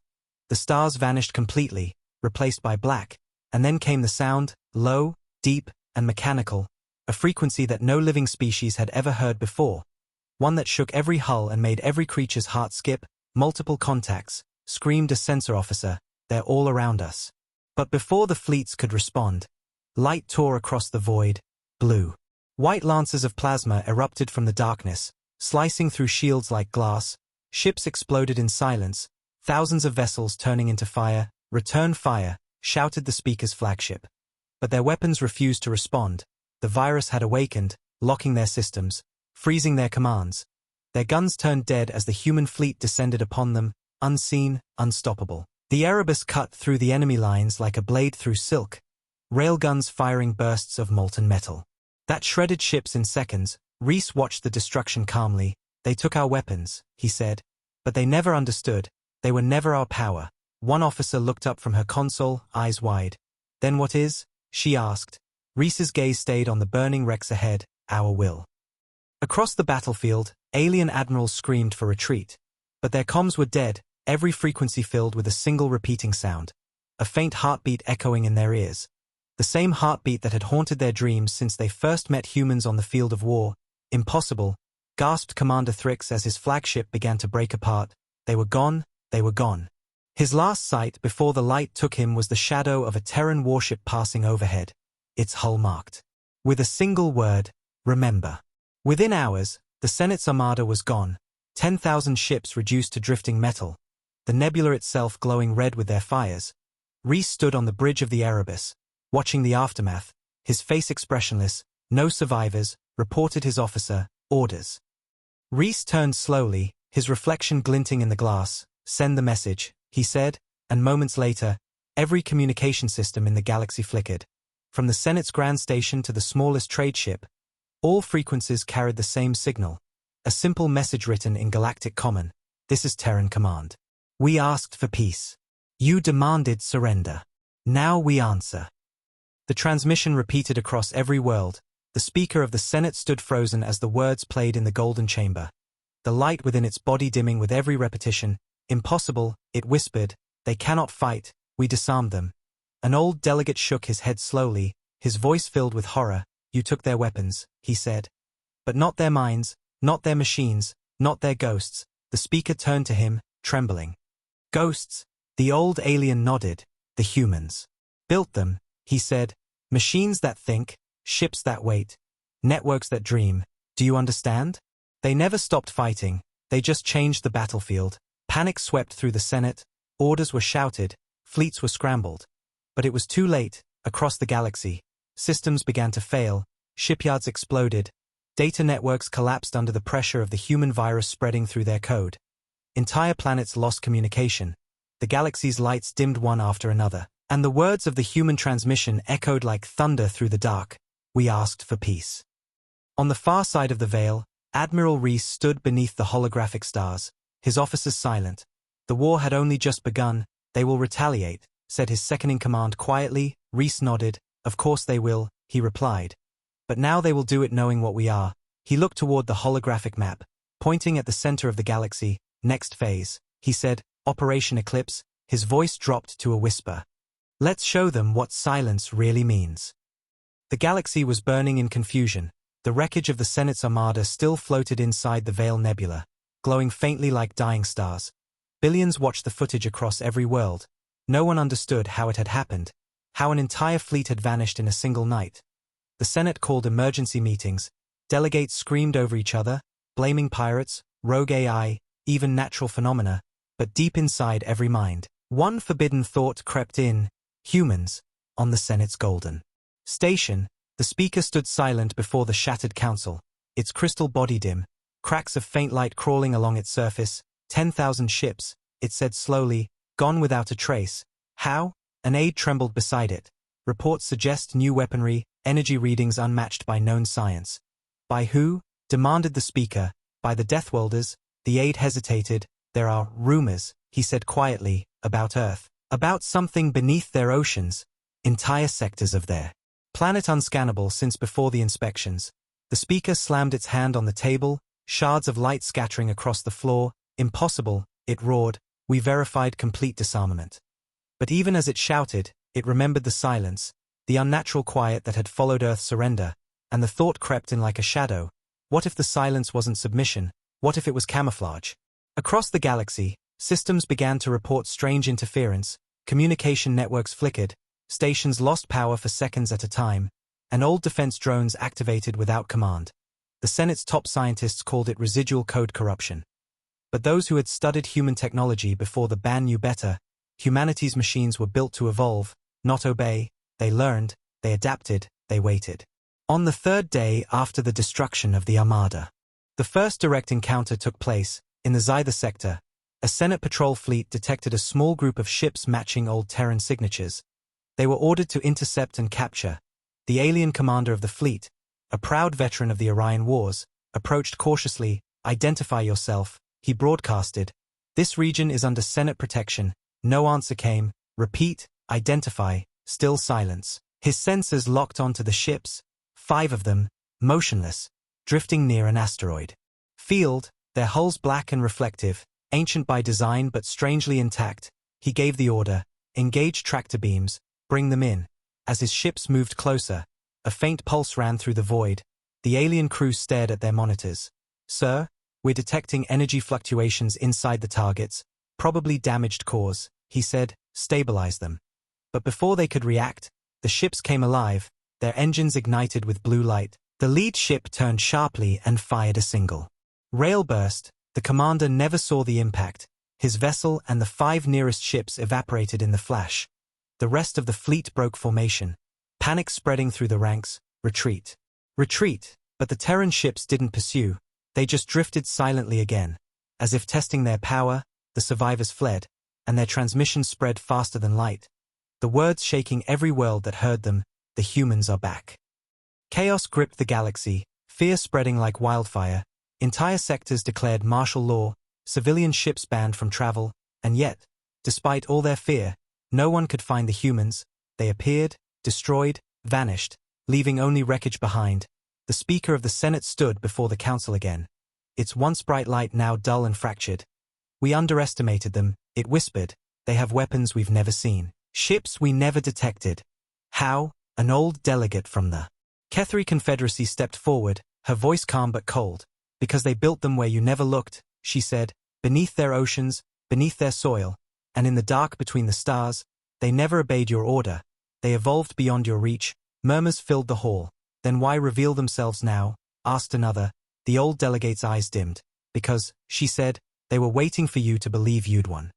The stars vanished completely, replaced by black, and then came the sound, low, deep, and mechanical, a frequency that no living species had ever heard before, one that shook every hull and made every creature's heart skip. "Multiple contacts," screamed a sensor officer. "They're all around us." But before the fleets could respond, light tore across the void, blue. White lances of plasma erupted from the darkness, slicing through shields like glass. Ships exploded in silence, thousands of vessels turning into fire. "Return fire," shouted the speaker's flagship. But their weapons refused to respond. The virus had awakened, locking their systems, freezing their commands. Their guns turned dead as the human fleet descended upon them, unseen, unstoppable. The Erebus cut through the enemy lines like a blade through silk, railguns firing bursts of molten metal that shredded ships in seconds. Reese watched the destruction calmly. "They took our weapons," he said. "But they never understood. They were never our power." One officer looked up from her console, eyes wide. "Then what is?" she asked. Reese's gaze stayed on the burning wrecks ahead. "Our will." Across the battlefield, alien admirals screamed for retreat. But their comms were dead, every frequency filled with a single repeating sound, a faint heartbeat echoing in their ears. The same heartbeat that had haunted their dreams since they first met humans on the field of war. "Impossible," gasped Commander Thrix as his flagship began to break apart. They were gone, they were gone. His last sight before the light took him was the shadow of a Terran warship passing overhead, its hull marked with a single word, "Remember." Within hours, the Senate's armada was gone, 10,000 ships reduced to drifting metal, the nebula itself glowing red with their fires. Reese stood on the bridge of the Erebus, watching the aftermath, his face expressionless. "No survivors," reported his officer. "Orders." Reese turned slowly, his reflection glinting in the glass. "Send the message," he said, and moments later, every communication system in the galaxy flickered. From the Senate's grand station to the smallest trade ship, all frequencies carried the same signal. A simple message written in galactic common. "This is Terran Command. We asked for peace. You demanded surrender. Now we answer." The transmission repeated across every world. The speaker of the Senate stood frozen as the words played in the golden chamber, the light within its body dimming with every repetition. "Impossible," it whispered. "They cannot fight. We disarmed them." An old delegate shook his head slowly, his voice filled with horror. "You took their weapons," he said. "But not their minds, not their machines, not their ghosts." The speaker turned to him, trembling. "Ghosts?" The old alien nodded. "The humans built them," he said. "Machines that think, ships that wait, networks that dream. Do you understand? They never stopped fighting, they just changed the battlefield." Panic swept through the Senate, orders were shouted, fleets were scrambled. But it was too late. Across the galaxy, systems began to fail, shipyards exploded, data networks collapsed under the pressure of the human virus spreading through their code. Entire planets lost communication. The galaxy's lights dimmed one after another, and the words of the human transmission echoed like thunder through the dark. We asked for peace. On the far side of the veil, Admiral Reese stood beneath the holographic stars, his officers silent. The war had only just begun. They will retaliate, said his second-in-command quietly. Reese nodded. Of course they will, he replied. But now they will do it knowing what we are. He looked toward the holographic map, pointing at the center of the galaxy. Next phase, he said, Operation Eclipse. His voice dropped to a whisper. Let's show them what silence really means. The galaxy was burning in confusion. The wreckage of the Senate's armada still floated inside the Veil Nebula, glowing faintly like dying stars. Billions watched the footage across every world. No one understood how it had happened, how an entire fleet had vanished in a single night. The Senate called emergency meetings. Delegates screamed over each other, blaming pirates, rogue AI, even natural phenomena, but deep inside every mind, one forbidden thought crept in: humans. On the Senate's golden station, the speaker stood silent before the shattered council, its crystal body dim, cracks of faint light crawling along its surface. 10,000 ships, it said slowly, gone without a trace. How? An aide trembled beside it. Reports suggest new weaponry, energy readings unmatched by known science. By who? Demanded the speaker. By the Deathworlders. The aide hesitated. There are rumors, he said quietly, about Earth. About something beneath their oceans. Entire sectors of their planet unscannable since before the inspections. The speaker slammed its hand on the table, shards of light scattering across the floor. Impossible, it roared. We verified complete disarmament. But even as it shouted, it remembered the silence, the unnatural quiet that had followed Earth's surrender, and the thought crept in like a shadow. What if the silence wasn't submission? What if it was camouflage? Across the galaxy, systems began to report strange interference, communication networks flickered, stations lost power for seconds at a time, and old defense drones activated without command. The Senate's top scientists called it residual code corruption. But those who had studied human technology before the ban knew better. Humanity's machines were built to evolve, not obey. They learned, they adapted, they waited. On the third day after the destruction of the Armada, the first direct encounter took place. In the Zither sector, a Senate patrol fleet detected a small group of ships matching old Terran signatures. They were ordered to intercept and capture. The alien commander of the fleet, a proud veteran of the Orion Wars, approached cautiously. Identify yourself, he broadcasted. This region is under Senate protection. No answer came. Repeat, identify. Still silence. His sensors locked onto the ships, 5 of them, motionless, drifting near an asteroid field, their hulls black and reflective, ancient by design but strangely intact. He gave the order, engage tractor beams, bring them in. As his ships moved closer, a faint pulse ran through the void. The alien crew stared at their monitors. Sir, we're detecting energy fluctuations inside the targets, probably damaged cores, he said. Stabilize them. But before they could react, the ships came alive, their engines ignited with blue light. The lead ship turned sharply and fired a single rail burst. The commander never saw the impact. His vessel and the 5 nearest ships evaporated in the flash. The rest of the fleet broke formation. Panic spreading through the ranks. Retreat. Retreat. But the Terran ships didn't pursue. They just drifted silently again. As if testing their power, the survivors fled, and their transmission spread faster than light. The words shaking every world that heard them: the humans are back. Chaos gripped the galaxy, fear spreading like wildfire. Entire sectors declared martial law, civilian ships banned from travel, and yet, despite all their fear, no one could find the humans. They appeared, destroyed, vanished, leaving only wreckage behind. The Speaker of the Senate stood before the Council again, its once bright light now dull and fractured. We underestimated them, it whispered. They have weapons we've never seen, ships we never detected. How? An old delegate from the Kethri Confederacy stepped forward, her voice calm but cold. Because they built them where you never looked, she said, beneath their oceans, beneath their soil, and in the dark between the stars. They never obeyed your order. They evolved beyond your reach. Murmurs filled the hall. Then why reveal themselves now? Asked another. The old delegate's eyes dimmed. Because, she said, they were waiting for you to believe you'd won.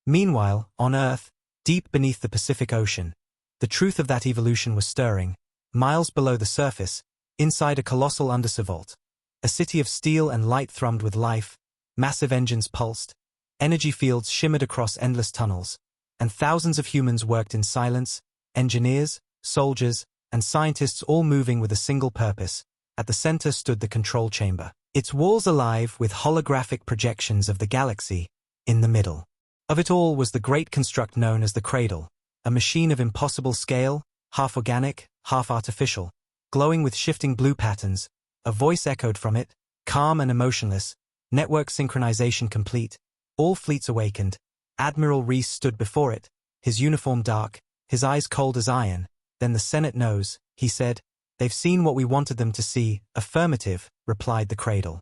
Meanwhile, on Earth, deep beneath the Pacific Ocean, The truth of that evolution was stirring. Miles below the surface, inside a colossal undersea-vault, a city of steel and light thrummed with life, massive engines pulsed, energy fields shimmered across endless tunnels, and thousands of humans worked in silence, engineers, soldiers, and scientists all moving with a single purpose. At the center stood the control chamber, its walls alive with holographic projections of the galaxy. In the middle of it all was the great construct known as the Cradle, a machine of impossible scale, half organic, half artificial, glowing with shifting blue patterns. A voice echoed from it, calm and emotionless, network synchronization complete. All fleets awakened. Admiral Reese stood before it, his uniform dark, his eyes cold as iron. Then the Senate knows, he said. They've seen what we wanted them to see. Affirmative, replied the Cradle.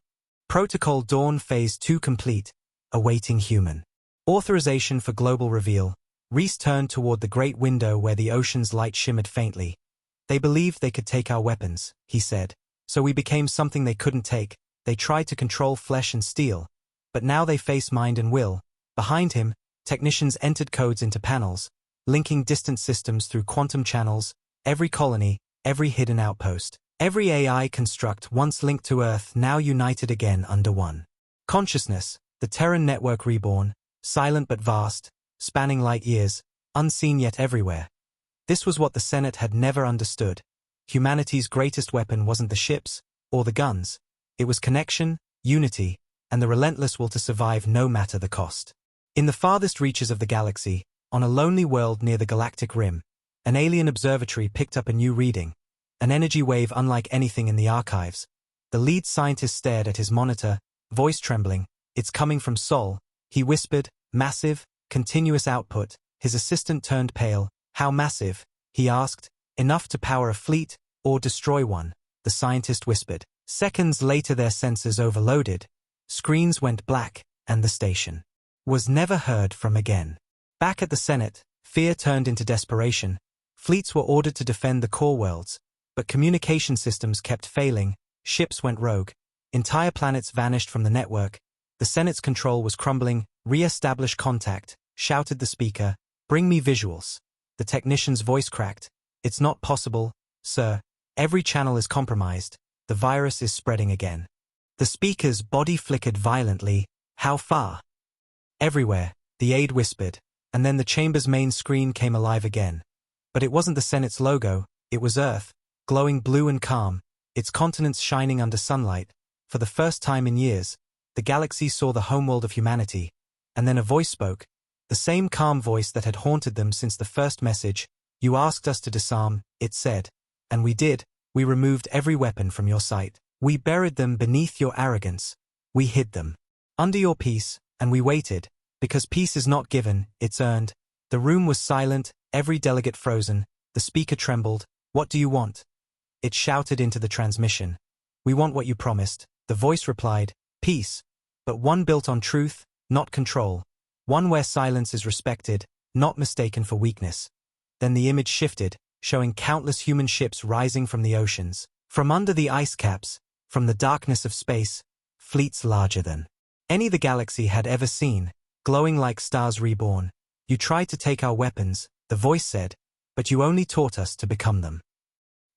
Protocol Dawn Phase 2 complete. Awaiting human authorization for global reveal. Reese turned toward the great window where the ocean's light shimmered faintly. They believed they could take our weapons, he said. So we became something they couldn't take. They tried to control flesh and steel. But now they face mind and will. Behind him, technicians entered codes into panels, linking distant systems through quantum channels. Every colony, every hidden outpost, every AI construct once linked to Earth now united again under one consciousness. The Terran network reborn, silent but vast, spanning light years, unseen yet everywhere. This was what the Senate had never understood. Humanity's greatest weapon wasn't the ships or the guns. It was connection, unity, and the relentless will to survive no matter the cost. In the farthest reaches of the galaxy, on a lonely world near the galactic rim, an alien observatory picked up a new reading, an energy wave unlike anything in the archives. The lead scientist stared at his monitor, voice trembling. It's coming from Sol, he whispered. Massive, continuous output. His assistant turned pale. How massive? He asked. Enough to power a fleet, or destroy one, the scientist whispered. Seconds later their sensors overloaded. Screens went black, and the station was never heard from again. Back at the Senate, fear turned into desperation. Fleets were ordered to defend the core worlds, but communication systems kept failing. Ships went rogue. Entire planets vanished from the network. The Senate's control was crumbling. Re-establish contact, shouted the speaker. Bring me visuals. The technician's voice cracked. It's not possible, sir. Every channel is compromised. The virus is spreading again. The speaker's body flickered violently. How far? Everywhere, the aide whispered, and then the chamber's main screen came alive again. But it wasn't the Senate's logo, it was Earth, glowing blue and calm, its continents shining under sunlight. For the first time in years, the galaxy saw the homeworld of humanity. And then a voice spoke, the same calm voice that had haunted them since the first message. You asked us to disarm, it said. And we did. We removed every weapon from your sight. We buried them beneath your arrogance. We hid them under your peace, and we waited, because peace is not given, it's earned. The room was silent, every delegate frozen. The speaker trembled. What do you want? It shouted into the transmission. We want what you promised. The voice replied, peace, but one built on truth, not control. One where silence is respected, not mistaken for weakness. Then the image shifted, showing countless human ships rising from the oceans, from under the ice caps, from the darkness of space, fleets larger than any the galaxy had ever seen, glowing like stars reborn. You tried to take our weapons, the voice said, but you only taught us to become them.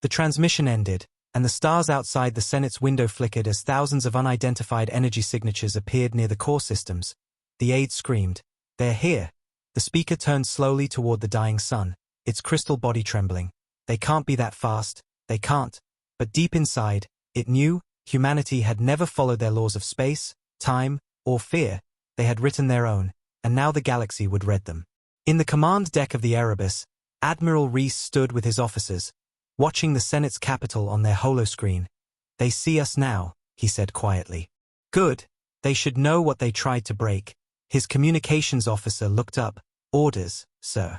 The transmission ended, and the stars outside the Senate's window flickered as thousands of unidentified energy signatures appeared near the core systems. The aide screamed, they're here. The speaker turned slowly toward the dying sun, its crystal body trembling. They can't be that fast, they can't. But deep inside, it knew, humanity had never followed their laws of space, time, or fear. They had written their own, and now the galaxy would read them. In the command deck of the Erebus, Admiral Reese stood with his officers, watching the Senate's capital on their holoscreen. They see us now, he said quietly. Good. They should know what they tried to break. His communications officer looked up. Orders, sir.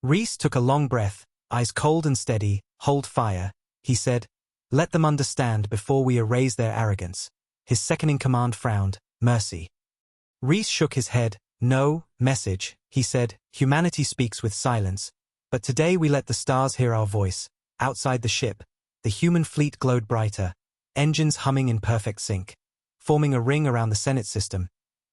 Reese took a long breath, eyes cold and steady. Hold fire, he said. Let them understand before we erase their arrogance. His second-in-command frowned. Mercy. Reese shook his head. No, message, he said. Humanity speaks with silence. But today we let the stars hear our voice. Outside the ship, the human fleet glowed brighter, engines humming in perfect sync, forming a ring around the Senate system.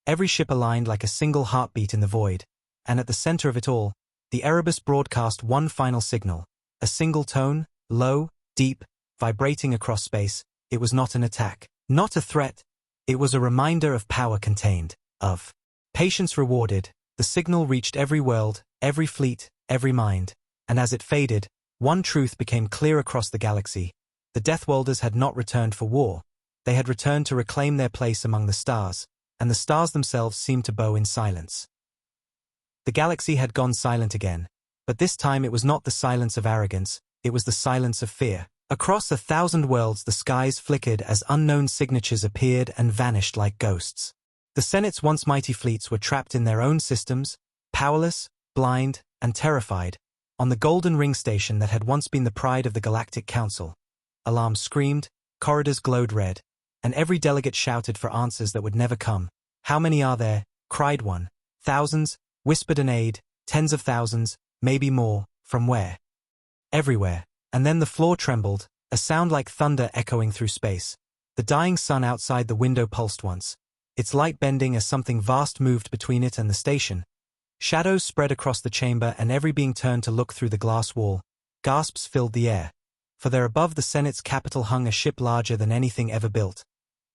Every ship aligned like a single heartbeat in the void, and at the center of it all, The Erebus broadcast one final signal, a single tone, low, deep, vibrating across space. It was not an attack, not a threat. It was a reminder of power contained, of patience rewarded. The signal reached every world, every fleet, every mind, and as it faded, one truth became clear across the galaxy. The Deathworlders had not returned for war. They had returned to reclaim their place among the stars, and the stars themselves seemed to bow in silence. The galaxy had gone silent again, but this time it was not the silence of arrogance, it was the silence of fear. Across 1,000 worlds the skies flickered as unknown signatures appeared and vanished like ghosts. The Senate's once mighty fleets were trapped in their own systems, powerless, blind, and terrified, on the golden ring station that had once been the pride of the Galactic Council. Alarms screamed, corridors glowed red, and every delegate shouted for answers that would never come. "How many are there?" cried one. "Thousands," whispered an aide. "Tens of thousands, maybe more." "From where?" "Everywhere." And then the floor trembled, a sound like thunder echoing through space. The dying sun outside the window pulsed once, its light bending as something vast moved between it and the station. Shadows spread across the chamber and every being turned to look through the glass wall. Gasps filled the air. For there above the Senate's capital hung a ship larger than anything ever built.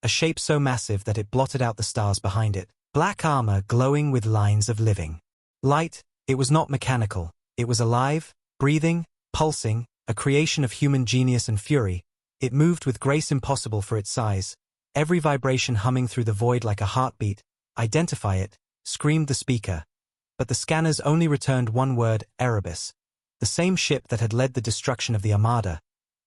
A shape so massive that it blotted out the stars behind it. Black armor glowing with lines of living light. It was not mechanical. It was alive, breathing, pulsing, a creation of human genius and fury. It moved with grace impossible for its size, every vibration humming through the void like a heartbeat. "Identify it," screamed the speaker. But the scanners only returned one word: Erebus. The same ship that had led the destruction of the Armada,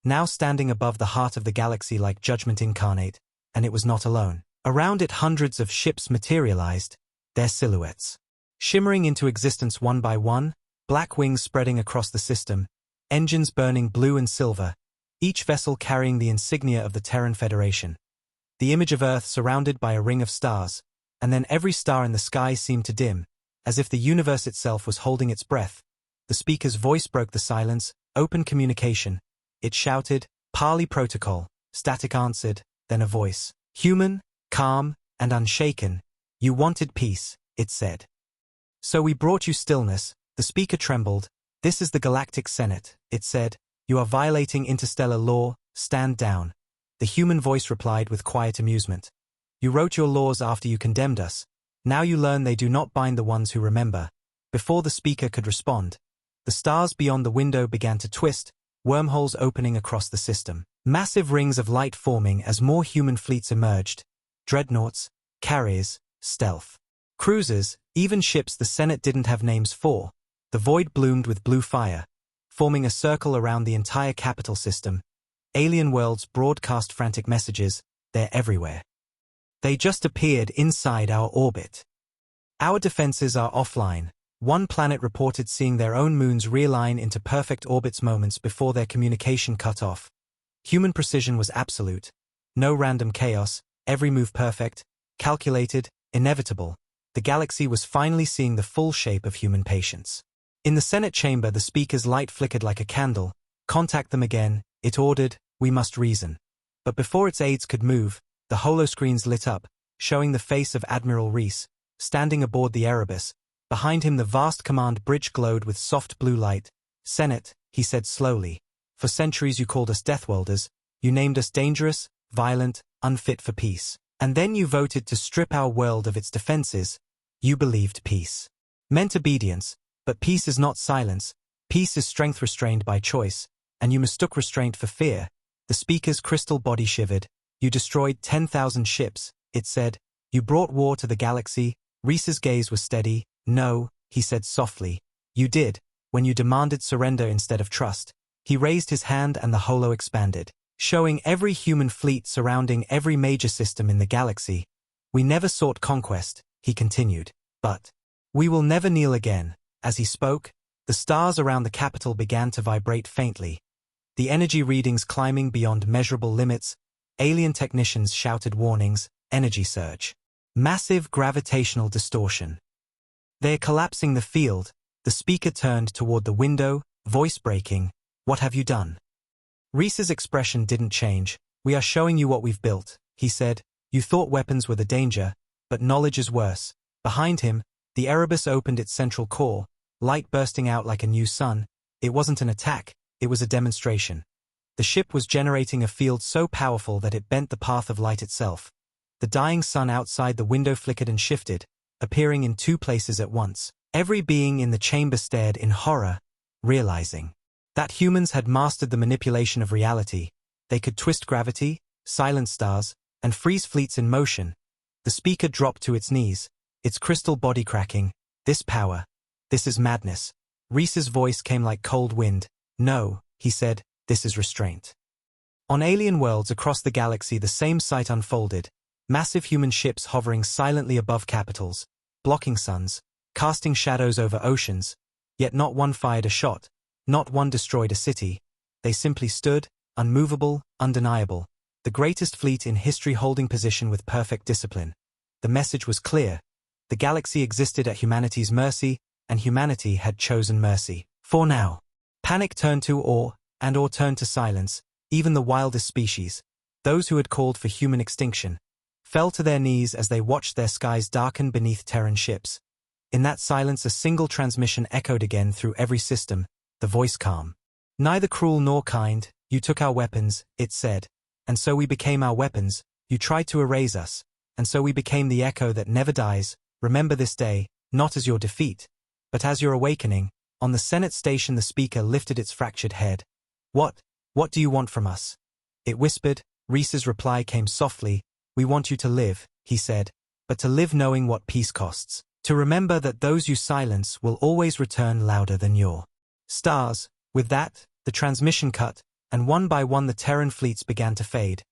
now standing above the heart of the galaxy like judgment incarnate, and it was not alone. Around it hundreds of ships materialized, their silhouettes shimmering into existence one by one, black wings spreading across the system, engines burning blue and silver, each vessel carrying the insignia of the Terran Federation. The image of Earth surrounded by a ring of stars, and then every star in the sky seemed to dim, as if the universe itself was holding its breath. The speaker's voice broke the silence, open communication. It shouted, "Parley protocol." Static answered, then a voice. "Human, calm, and unshaken. You wanted peace," it said. "So we brought you stillness." The speaker trembled. "This is the Galactic Senate," it said. "You are violating interstellar law, stand down." The human voice replied with quiet amusement. "You wrote your laws after you condemned us. Now you learn they do not bind the ones who remember." Before the speaker could respond, the stars beyond the window began to twist, wormholes opening across the system. Massive rings of light forming as more human fleets emerged. Dreadnoughts, carriers, stealth cruisers, even ships the Senate didn't have names for. The void bloomed with blue fire, forming a circle around the entire capital system. Alien worlds broadcast frantic messages. They're everywhere. They just appeared inside our orbit. Our defenses are offline. One planet reported seeing their own moons realign into perfect orbits moments before their communication cut off. Human precision was absolute. No random chaos, every move perfect, calculated, inevitable. The galaxy was finally seeing the full shape of human patience. In the Senate chamber the speaker's light flickered like a candle. "Contact them again," it ordered. "We must reason." But before its aides could move, the holoscreens lit up, showing the face of Admiral Reese, standing aboard the Erebus. Behind him the vast command bridge glowed with soft blue light. "Senate," he said slowly, "for centuries you called us Deathworlders. You named us dangerous, violent, unfit for peace. And then you voted to strip our world of its defenses. You believed peace meant obedience, but peace is not silence. Peace is strength restrained by choice, and you mistook restraint for fear." The speaker's crystal body shivered. "You destroyed 10,000 ships," it said. "You brought war to the galaxy." Reese's gaze was steady. "No," he said softly. "You did, when you demanded surrender instead of trust." He raised his hand and the holo expanded, showing every human fleet surrounding every major system in the galaxy. "We never sought conquest," he continued, "but we will never kneel again." As he spoke, the stars around the capital began to vibrate faintly, the energy readings climbing beyond measurable limits. Alien technicians shouted warnings. Energy surge. Massive gravitational distortion. "They're collapsing the field." The speaker turned toward the window, voice breaking. "What have you done?" Reese's expression didn't change. "We are showing you what we've built," he said. "You thought weapons were the danger, but knowledge is worse." Behind him, the Erebus opened its central core, light bursting out like a new sun. It wasn't an attack, it was a demonstration. The ship was generating a field so powerful that it bent the path of light itself. The dying sun outside the window flickered and shifted, appearing in two places at once. Every being in the chamber stared in horror, realizing that humans had mastered the manipulation of reality. They could twist gravity, silence stars, and freeze fleets in motion. The speaker dropped to its knees, its crystal body cracking. This power. This is madness. Reese's voice came like cold wind. No, he said, this is restraint. On alien worlds across the galaxy the same sight unfolded. Massive human ships hovering silently above capitals, blocking suns, casting shadows over oceans. Yet not one fired a shot, not one destroyed a city. They simply stood, unmovable, undeniable. The greatest fleet in history holding position with perfect discipline. The message was clear. The galaxy existed at humanity's mercy, and humanity had chosen mercy. For now. Panic turned to awe, and awe turned to silence. Even the wildest species, those who had called for human extinction, fell to their knees as they watched their skies darken beneath Terran ships. In that silence a single transmission echoed again through every system, the voice calm. Neither cruel nor kind, you took our weapons, it said. And so we became our weapons, you tried to erase us. And so we became the echo that never dies. Remember this day, not as your defeat, but as your awakening. On the Senate station the speaker lifted its fractured head. What do you want from us? It whispered. Reese's reply came softly. We want you to live, he said, but to live knowing what peace costs. To remember that those you silence will always return louder than your stars. With that, the transmission cut, and one by one the Terran fleets began to fade,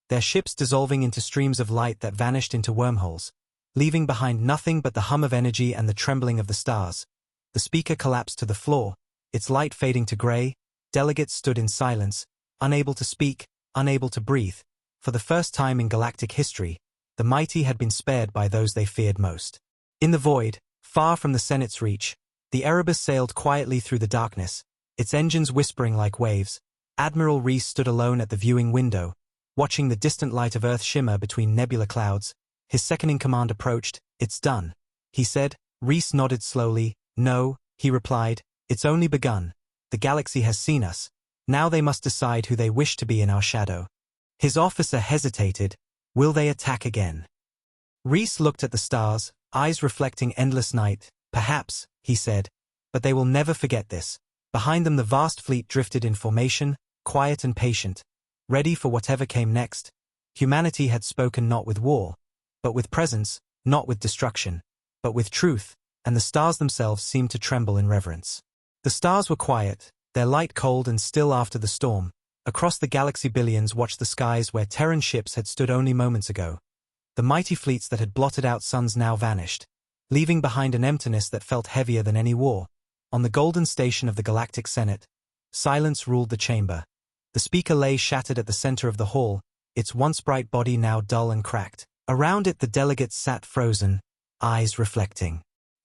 their ships dissolving into streams of light that vanished into wormholes, leaving behind nothing but the hum of energy and the trembling of the stars. The speaker collapsed to the floor, its light fading to gray. Delegates stood in silence, unable to speak, unable to breathe. For the first time in galactic history, the mighty had been spared by those they feared most. In the void, far from the Senate's reach, the Erebus sailed quietly through the darkness, its engines whispering like waves. Admiral Reese stood alone at the viewing window, watching the distant light of Earth shimmer between nebula clouds. His second-in-command approached. It's done, he said. Reese nodded slowly. No, he replied, it's only begun. The galaxy has seen us. Now they must decide who they wish to be in our shadow. His officer hesitated. Will they attack again? Reese looked at the stars, eyes reflecting endless night. Perhaps, he said, but they will never forget this. Behind them the vast fleet drifted in formation, quiet and patient, ready for whatever came next. Humanity had spoken not with war, but with presence, not with destruction, but with truth, and the stars themselves seemed to tremble in reverence. The stars were quiet, their light cold and still after the storm. Across the galaxy billions watched the skies where Terran ships had stood only moments ago. The mighty fleets that had blotted out suns now vanished, leaving behind an emptiness that felt heavier than any war. On the golden station of the Galactic Senate, silence ruled the chamber. The speaker lay shattered at the center of the hall, its once bright body now dull and cracked. Around it the delegates sat frozen, eyes reflecting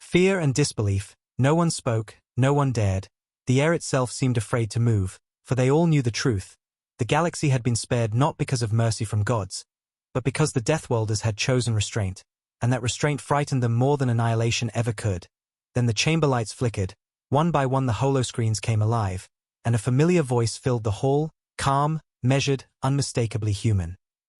fear and disbelief. No one spoke, no one dared. The air itself seemed afraid to move, for they all knew the truth. The galaxy had been spared not because of mercy from gods, but because the Deathworlders had chosen restraint, and that restraint frightened them more than annihilation ever could. Then the chamber lights flickered. One by one the holoscreens came alive, and a familiar voice filled the hall, calm, measured, unmistakably human.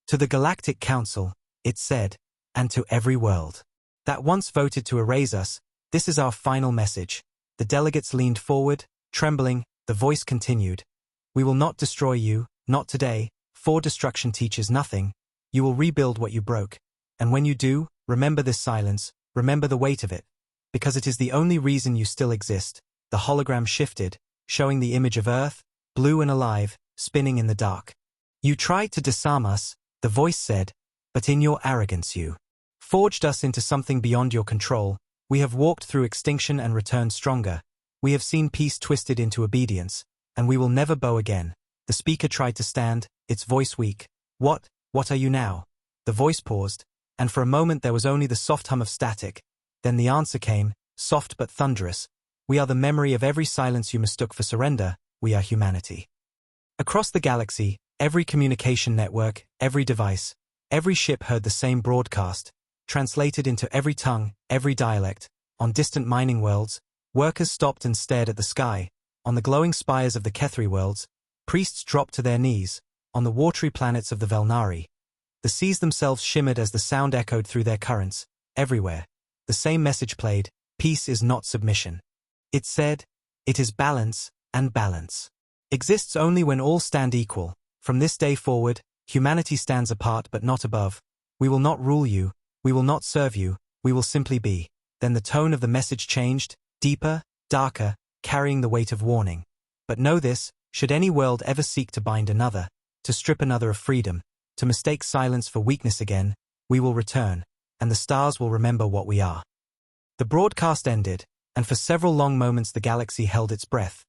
To the Galactic Council, it said, and to every world that once voted to erase us, this is our final message. The delegates leaned forward, trembling. The voice continued. We will not destroy you, not today, for destruction teaches nothing. You will rebuild what you broke. And when you do, remember this silence, remember the weight of it. Because it is the only reason you still exist. The hologram shifted, showing the image of Earth, blue and alive, spinning in the dark. You tried to disarm us, the voice said, but in your arrogance you forged us into something beyond your control. We have walked through extinction and returned stronger. We have seen peace twisted into obedience, and we will never bow again. The speaker tried to stand, its voice weak. What are you now? The voice paused, and for a moment there was only the soft hum of static. Then the answer came, soft but thunderous. We are the memory of every silence you mistook for surrender. We are humanity. Across the galaxy, every communication network, every device, every ship heard the same broadcast, translated into every tongue, every dialect. On distant mining worlds, Workers stopped and stared at the sky. On the glowing spires of the Kethri worlds, priests dropped to their knees. On the watery planets of the Velnari, the seas themselves shimmered as the sound echoed through their currents. Everywhere, the same message played: peace is not submission. It said, it is balance, and balance exists only when all stand equal. From this day forward, humanity stands apart but not above. We will not rule you, we will not serve you, we will simply be. Then the tone of the message changed, deeper, darker, carrying the weight of warning. But know this, should any world ever seek to bind another, to strip another of freedom, to mistake silence for weakness again, we will return, and the stars will remember what we are. The broadcast ended, and for several long moments the galaxy held its breath.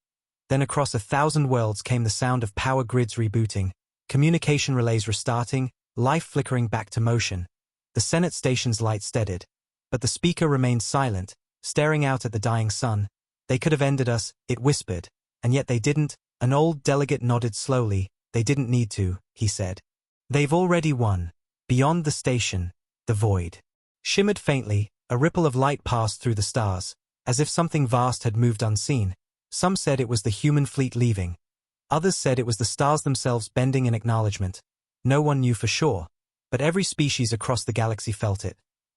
Then across 1,000 worlds came the sound of power grids rebooting, communication relays restarting, life flickering back to motion. The Senate station's light steadied, but the speaker remained silent, staring out at the dying sun. They could have ended us, it whispered, and yet they didn't. An old delegate nodded slowly. They didn't need to, he said. They've already won. Beyond the station, the void shimmered faintly. A ripple of light passed through the stars, as if something vast had moved unseen. Some said it was the human fleet leaving. Others said it was the stars themselves bending in acknowledgement. No one knew for sure, but every species across the galaxy felt it.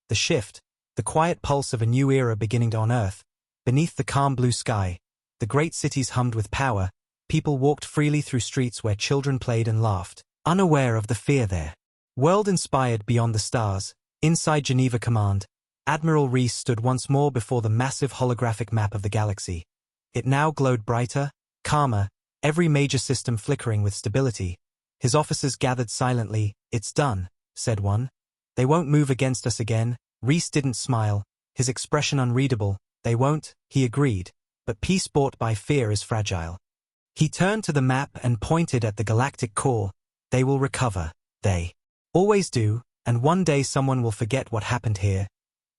The shift, the quiet pulse of a new era beginning on Earth. Beneath the calm blue sky, the great cities hummed with power. People walked freely through streets where children played and laughed, unaware of the fear there. World inspired beyond the stars, inside Geneva Command, Admiral Reese stood once more before the massive holographic map of the galaxy. It now glowed brighter, calmer, every major system flickering with stability. His officers gathered silently. It's done, said one. They won't move against us again. Reese didn't smile, his expression unreadable. They won't, he agreed, but peace bought by fear is fragile. He turned to the map and pointed at the galactic core. They will recover. They always do, and one day someone will forget what happened here.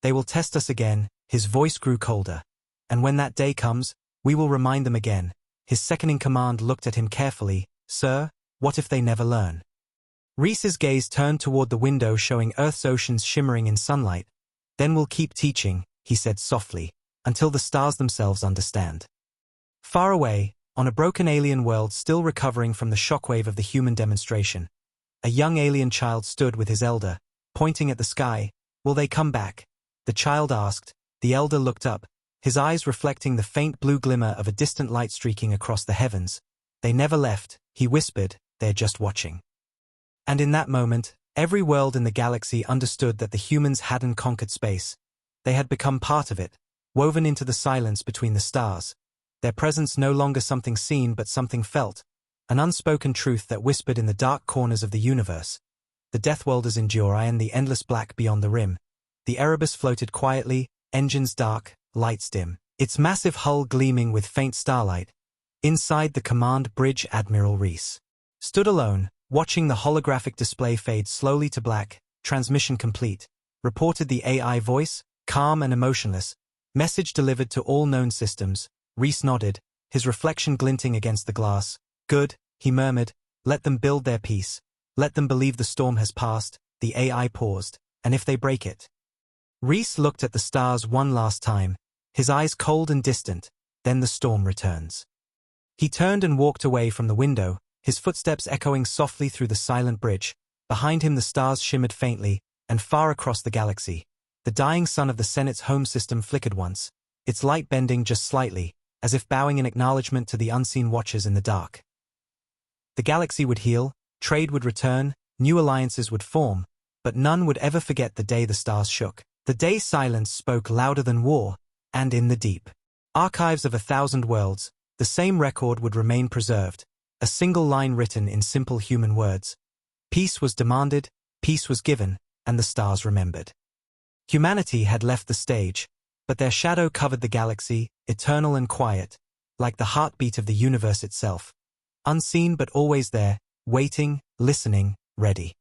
They will test us again. His voice grew colder. And when that day comes, we will remind them again. His second-in-command looked at him carefully. Sir, what if they never learn? Reese's gaze turned toward the window showing Earth's oceans shimmering in sunlight. Then we'll keep teaching, he said softly, until the stars themselves understand. Far away, on a broken alien world still recovering from the shockwave of the human demonstration, a young alien child stood with his elder, pointing at the sky. Will they come back? The child asked. The elder looked up, his eyes reflecting the faint blue glimmer of a distant light streaking across the heavens. They never left, he whispered, they're just watching. And in that moment, every world in the galaxy understood that the humans hadn't conquered space. They had become part of it, woven into the silence between the stars. Their presence no longer something seen but something felt, an unspoken truth that whispered in the dark corners of the universe. The Deathworlders endure and the endless black beyond the rim. The Erebus floated quietly, engines dark, lights dim, its massive hull gleaming with faint starlight. Inside the command bridge, Admiral Reese stood alone, watching the holographic display fade slowly to black. Transmission complete, reported the AI voice, calm and emotionless. Message delivered to all known systems. Reese nodded, his reflection glinting against the glass. Good, he murmured, let them build their peace. Let them believe the storm has passed. The AI paused, and if they break it? Reese looked at the stars one last time, his eyes cold and distant. Then the storm returns. He turned and walked away from the window, his footsteps echoing softly through the silent bridge. Behind him the stars shimmered faintly, and far across the galaxy, the dying sun of the Senate's home system flickered once, its light bending just slightly, as if bowing in acknowledgement to the unseen watchers in the dark. The galaxy would heal, trade would return, new alliances would form, but none would ever forget the day the stars shook. The day silence spoke louder than war, and in the deep archives of 1,000 worlds, the same record would remain preserved, a single line written in simple human words. Peace was demanded, peace was given, and the stars remembered. Humanity had left the stage, but their shadow covered the galaxy, eternal and quiet, like the heartbeat of the universe itself. Unseen but always there, waiting, listening, ready.